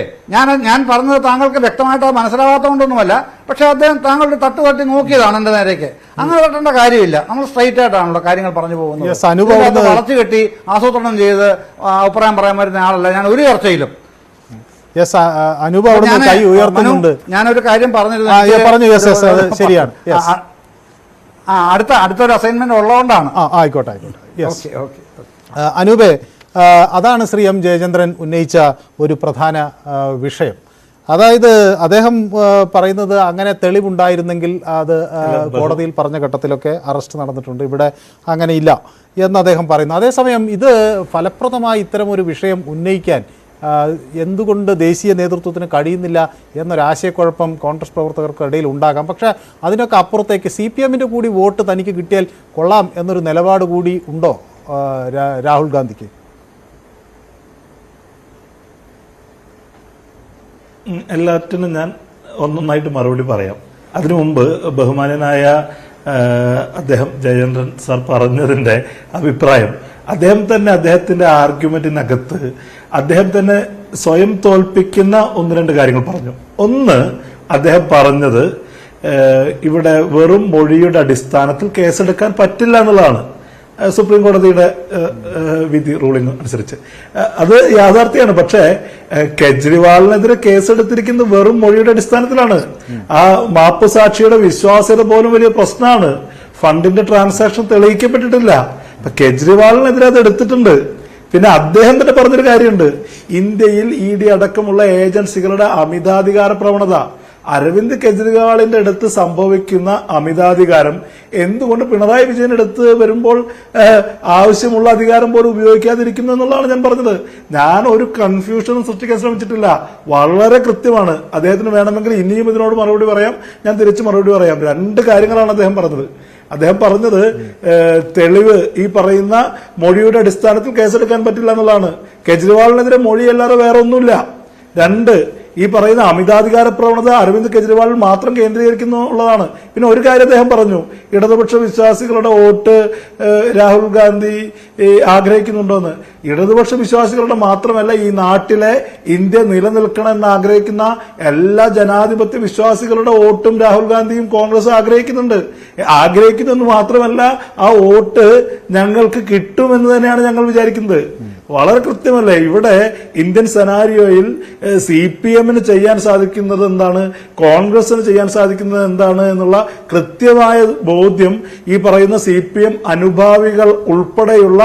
ഞാൻ പറഞ്ഞത് താങ്കൾക്ക് വ്യക്തമായിട്ട് മനസ്സിലാവാത്തതുകൊണ്ടൊന്നുമല്ല. പക്ഷെ അദ്ദേഹം താങ്കളുടെ തട്ടി നോക്കിയതാണ് എൻ്റെ നേരേക്ക്. അങ്ങനെ തട്ടേണ്ട കാര്യമില്ല. നമ്മൾ സ്ട്രൈറ്റ് ആയിട്ടാണല്ലോ കാര്യങ്ങൾ പറഞ്ഞു പോകുന്നത്. വളച്ചു കെട്ടി ആസൂത്രണം ചെയ്ത് അഭിപ്രായം പറയാൻ വരുന്ന ആളല്ല ഞാൻ ഒരു ചർച്ചയിലും. ഞാനൊരു കാര്യം പറഞ്ഞിരുന്നു. ശരിയാണ്. അടുത്തൊരു അസൈൻമെന്റ് ഉള്ളതുകൊണ്ടാണ്. ആയിക്കോട്ടെ. അനൂപേ, അതാണ് ശ്രീ എം ജയചന്ദ്രൻ ഉന്നയിച്ച ഒരു പ്രധാന വിഷയം. അതായത് അദ്ദേഹം പറയുന്നത് അങ്ങനെ തെളിവുണ്ടായിരുന്നെങ്കിൽ അത് കോടതിയിൽ പറഞ്ഞ ഘട്ടത്തിലൊക്കെ അറസ്റ്റ് നടന്നിട്ടുണ്ട്, ഇവിടെ അങ്ങനെയില്ല എന്ന് അദ്ദേഹം പറയുന്നു. അതേസമയം ഇത് ഫലപ്രദമായി ഇത്തരം ഒരു വിഷയം ഉന്നയിക്കാൻ എന്തുകൊണ്ട് ദേശീയ നേതൃത്വത്തിന് കഴിയുന്നില്ല എന്നൊരാശയക്കുഴപ്പം കോൺഗ്രസ് പ്രവർത്തകർക്കിടയിൽ ഉണ്ടാകാം. പക്ഷേ അതിനൊക്കെ അപ്പുറത്തേക്ക് CPM-ൻ്റെ കൂടി വോട്ട് തനിക്ക് കിട്ടിയാൽ കൊള്ളാം എന്നൊരു നിലപാട് കൂടി ഉണ്ടോ രാഹുൽ ഗാന്ധിക്ക്? എല്ലാറ്റിനും ഞാൻ ഒന്നൊന്നായിട്ട് മറുപടി പറയാം. അതിനു മുമ്പ് ബഹുമാനനായ അദ്ദേഹം ജയചന്ദ്രൻ സാർ പറഞ്ഞതിന്റെ അഭിപ്രായം, അദ്ദേഹം തന്നെ അദ്ദേഹത്തിന്റെ ആർഗ്യുമെന്റിനകത്ത് അദ്ദേഹം തന്നെ സ്വയം തോൽപ്പിക്കുന്ന ഒന്ന് രണ്ട് കാര്യങ്ങൾ പറഞ്ഞു. ഒന്ന്, അദ്ദേഹം പറഞ്ഞത് ഇവിടെ വെറും മൊഴിയുടെ അടിസ്ഥാനത്തിൽ കേസെടുക്കാൻ പറ്റില്ല എന്നുള്ളതാണ്. സുപ്രീം കോടതിയുടെ വിധി റൂളിംഗ് അനുസരിച്ച് അത് യാഥാർത്ഥ്യമാണ്. പക്ഷേ കെജ്രിവാളിനെതിരെ കേസെടുത്തിരിക്കുന്നത് വെറും മൊഴിയുടെ അടിസ്ഥാനത്തിലാണ്. ആ മാപ്പ് സാക്ഷിയുടെ വിശ്വാസ്യത പോലും വലിയ പ്രശ്നമാണ്. ഫണ്ടിന്റെ ട്രാൻസാക്ഷൻ തെളിയിക്കപ്പെട്ടിട്ടില്ല. കെജ്രിവാളിനെതിരെ അത് എടുത്തിട്ടുണ്ട്. പിന്നെ അദ്ദേഹം തന്നെ പറഞ്ഞൊരു കാര്യമുണ്ട്, ഇന്ത്യയിൽ ED അടക്കമുള്ള ഏജൻസികളുടെ അമിതാധികാര പ്രവണത. അരവിന്ദ് കെജ്രിവാളിന്റെ അടുത്ത് സംഭവിക്കുന്ന അമിതാധികാരം എന്തുകൊണ്ട് പിണറായി വിജയൻ അടുത്ത് വരുമ്പോൾ ആവശ്യമുള്ള അധികാരം പോലും ഉപയോഗിക്കാതിരിക്കുന്നു എന്നുള്ളതാണ് ഞാൻ പറഞ്ഞത്. ഞാൻ ഒരു കൺഫ്യൂഷനും സൃഷ്ടിക്കാൻ ശ്രമിച്ചിട്ടില്ല. വളരെ കൃത്യമാണ്. അദ്ദേഹത്തിന് വേണമെങ്കിൽ ഇനിയും ഇതിനോട് മറുപടി പറയാം, ഞാൻ തിരിച്ചു മറുപടി പറയാം. രണ്ട് കാര്യങ്ങളാണ് അദ്ദേഹം പറഞ്ഞത്. അദ്ദേഹം പറഞ്ഞത് തെളിവ് ഈ പറയുന്ന മൊഴിയുടെ അടിസ്ഥാനത്തിൽ കേസെടുക്കാൻ പറ്റില്ല എന്നുള്ളതാണ്. കെജ്രിവാളിനെതിരെ മൊഴിയല്ലാതെ വേറെ ഒന്നുമില്ല. രണ്ട്, ഈ പറയുന്ന അമിതാധികാര പ്രവണത അരവിന്ദ് കെജ്രിവാളിൽ മാത്രം കേന്ദ്രീകരിക്കുന്നുള്ളതാണ്. പിന്നെ ഒരു കാര്യം അദ്ദേഹം പറഞ്ഞു, ഇടതുപക്ഷ വിശ്വാസികളുടെ വോട്ട് രാഹുൽ ഗാന്ധി ആഗ്രഹിക്കുന്നുണ്ടോന്ന്. ഇടതുപക്ഷ വിശ്വാസികളുടെ മാത്രമല്ല, ഈ നാട്ടിലെ ഇന്ത്യ നിലനിൽക്കണമെന്ന് ആഗ്രഹിക്കുന്ന എല്ലാ ജനാധിപത്യ വിശ്വാസികളുടെ വോട്ടും രാഹുൽ ഗാന്ധിയും കോൺഗ്രസ് ആഗ്രഹിക്കുന്നുണ്ട്. ആഗ്രഹിക്കുന്നെന്ന് മാത്രമല്ല, ആ വോട്ട് ഞങ്ങൾക്ക് കിട്ടുമെന്ന് തന്നെയാണ് ഞങ്ങൾ വിചാരിക്കുന്നത്. വളരെ കൃത്യമല്ലേ? ഇവിടെ ഇന്ത്യൻ സെനാരിയോയിൽ CPM-ന് ചെയ്യാൻ സാധിക്കുന്നത് എന്താണ്, കോൺഗ്രസിന് ചെയ്യാൻ സാധിക്കുന്നത് എന്താണ് എന്നുള്ള കൃത്യമായ ബോധ്യം ഈ പറയുന്ന CPM അനുഭാവികൾ ഉൾപ്പെടെയുള്ള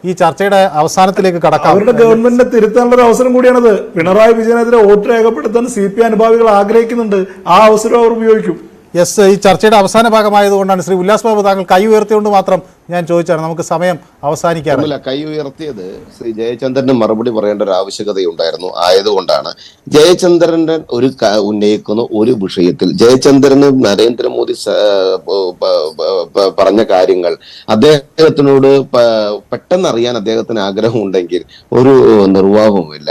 ഈ ചർച്ചയുടെ അവസാനത്തിലേക്ക് കടക്കാം. അവരുടെ ഗവൺമെന്റിനെ തിരുത്താനുള്ള ഒരു അവസരം കൂടിയാണത്. പിണറായി വിജയനെതിരെ വോട്ട് രേഖപ്പെടുത്താൻ CPM അനുഭാവികൾ ആഗ്രഹിക്കുന്നുണ്ട്. ആ അവസരം അവർ ഉപയോഗിക്കും. യെസ്, ഈ ചർച്ചയുടെ അവസാന ഭാഗമായതുകൊണ്ടാണ് ശ്രീ ഉല്ലാസ് ബാബു താങ്കൾ കൈ ഉയർത്തിയോണ്ട് മാത്രം ഞാൻ ചോദിച്ചാണ്. നമുക്ക് സമയം അവസാനിക്കാറില്ല. കൈ ഉയർത്തിയത് ശ്രീ ജയചന്ദ്രന് മറുപടി പറയേണ്ട ഒരു ആവശ്യകതയുണ്ടായിരുന്നു. ആയതുകൊണ്ടാണ് ജയചന്ദ്രന്റെ ഉന്നയിക്കുന്ന ഒരു വിഷയത്തിൽ ജയചന്ദ്രന് നരേന്ദ്രമോദി പറഞ്ഞ കാര്യങ്ങൾ അദ്ദേഹത്തിനോട് പെട്ടെന്ന് അറിയാൻ അദ്ദേഹത്തിന് ആഗ്രഹമുണ്ടെങ്കിൽ ഒരു നിർവാഹവുമില്ല.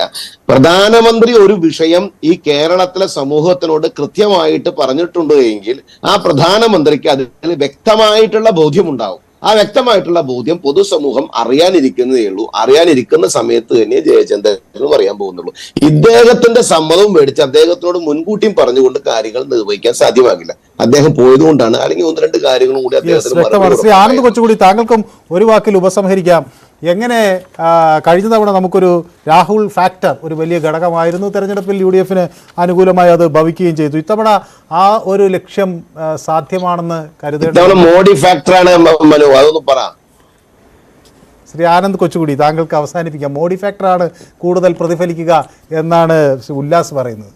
പ്രധാനമന്ത്രി ഒരു വിഷയം ഈ കേരളത്തിലെ സമൂഹത്തിനോട് കൃത്യമായിട്ട് പറഞ്ഞിട്ടുണ്ട് എങ്കിൽ ആ പ്രധാനമന്ത്രിക്ക് അതിൽ വ്യക്തമായിട്ടുള്ള ബോധ്യമുണ്ടാവും. ആ വ്യക്തമായിട്ടുള്ള ബോധ്യം പൊതുസമൂഹം അറിയാനിരിക്കുന്നതേ ഉള്ളൂ. അറിയാനിരിക്കുന്ന സമയത്ത് തന്നെ ജയചന്ദ്രനും അറിയാൻ പോകുന്നുള്ളൂ. ഇദ്ദേഹത്തിന്റെ സമ്മതവും മേടിച്ച് അദ്ദേഹത്തിനോട് മുൻകൂട്ടിയും പറഞ്ഞുകൊണ്ട് കാര്യങ്ങൾ നിർവഹിക്കാൻ സാധ്യമാകില്ല. അദ്ദേഹം പോയതുകൊണ്ടാണ്. അല്ലെങ്കിൽ ഒന്ന് രണ്ട് കാര്യങ്ങളും കൂടി ശ്രീ ആനന്ദ് കൊച്ചുകൂടി താങ്കൾക്കും ഒരു വാക്കിൽ ഉപസംഹരിക്കാം. എങ്ങനെ കഴിഞ്ഞ തവണ നമുക്കൊരു രാഹുൽ ഫാക്ടർ ഒരു വലിയ ഘടകമായിരുന്നു, തെരഞ്ഞെടുപ്പിൽ UDF-ന് അനുകൂലമായി അത് ഭവിക്കുകയും ചെയ്തു. ഇത്തവണ ആ ഒരു ലക്ഷ്യം സാധ്യമാണെന്ന് കരുതേണ്ട മോഡി ഫാക്ടറാണ്. അതൊന്നും പറ ശ്രീ ആനന്ദ് കൊച്ചുകൂടി, താങ്കൾക്ക് അവസാനിപ്പിക്കാം. മോഡി ഫാക്ടറാണ് കൂടുതൽ പ്രതിഫലിക്കുക എന്നാണ് ശ്രീ ഉല്ലാസ് പറയുന്നത്.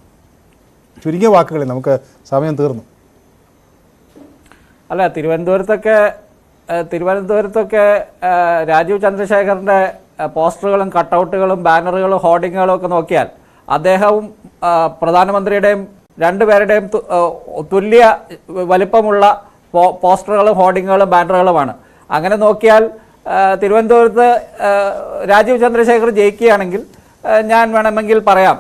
ചുരുങ്ങിയ വാക്കുകളിൽ, നമുക്ക് സമയം തീർന്നു. അല്ല, തിരുവനന്തപുരത്തൊക്കെ രാജീവ് ചന്ദ്രശേഖറിൻ്റെ പോസ്റ്ററുകളും കട്ടൗട്ടുകളും ബാനറുകളും ഹോർഡിങ്ങുകളും ഒക്കെ നോക്കിയാൽ അദ്ദേഹവും പ്രധാനമന്ത്രിയുടെയും രണ്ടുപേരുടെയും തുല്യ വലിപ്പമുള്ള പോസ്റ്ററുകളും ഹോർഡിങ്ങുകളും ബാനറുകളുമാണ്. അങ്ങനെ നോക്കിയാൽ തിരുവനന്തപുരത്ത് രാജീവ് ചന്ദ്രശേഖർ ജയിക്കുകയാണെങ്കിൽ ഞാൻ വേണമെങ്കിൽ പറയാം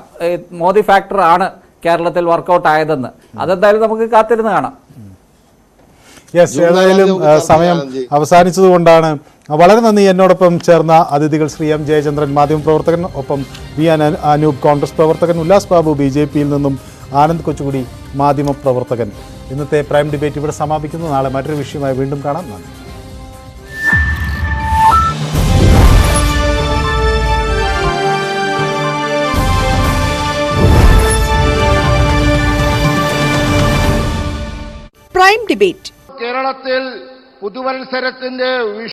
മോദി ഫാക്ടർ ആണ് കേരളത്തിൽ വർക്കൗട്ട് ആയതെന്ന്. അതെന്തായാലും നമുക്ക് കാത്തിരുന്ന് കാണാം. യെസ്, ഏതായാലും സമയം അവസാനിച്ചതുകൊണ്ടാണ്. വളരെ നന്ദി. എന്നോടൊപ്പം ചേർന്ന അതിഥികൾ ശ്രീ എം ജയചന്ദ്രൻ, മാധ്യമപ്രവർത്തകൻ, ഒപ്പം വി അനൂപ്, കോൺഗ്രസ് പ്രവർത്തകൻ, ഉല്ലാസ് ബാബു BJP-യിൽ നിന്നും, ആനന്ദ് കൊച്ചുകുടി, മാധ്യമപ്രവർത്തകൻ. ഇന്നത്തെ പ്രൈം ഡിബേറ്റ് ഇവിടെ സമാപിക്കുന്നു. നാളെ മറ്റൊരു വിഷയമായി വീണ്ടും കാണാം. നന്ദി. പ്രൈം ഡിബേറ്റ് കേരളത്തിൽ പുതുവത്സരത്തിന്റെ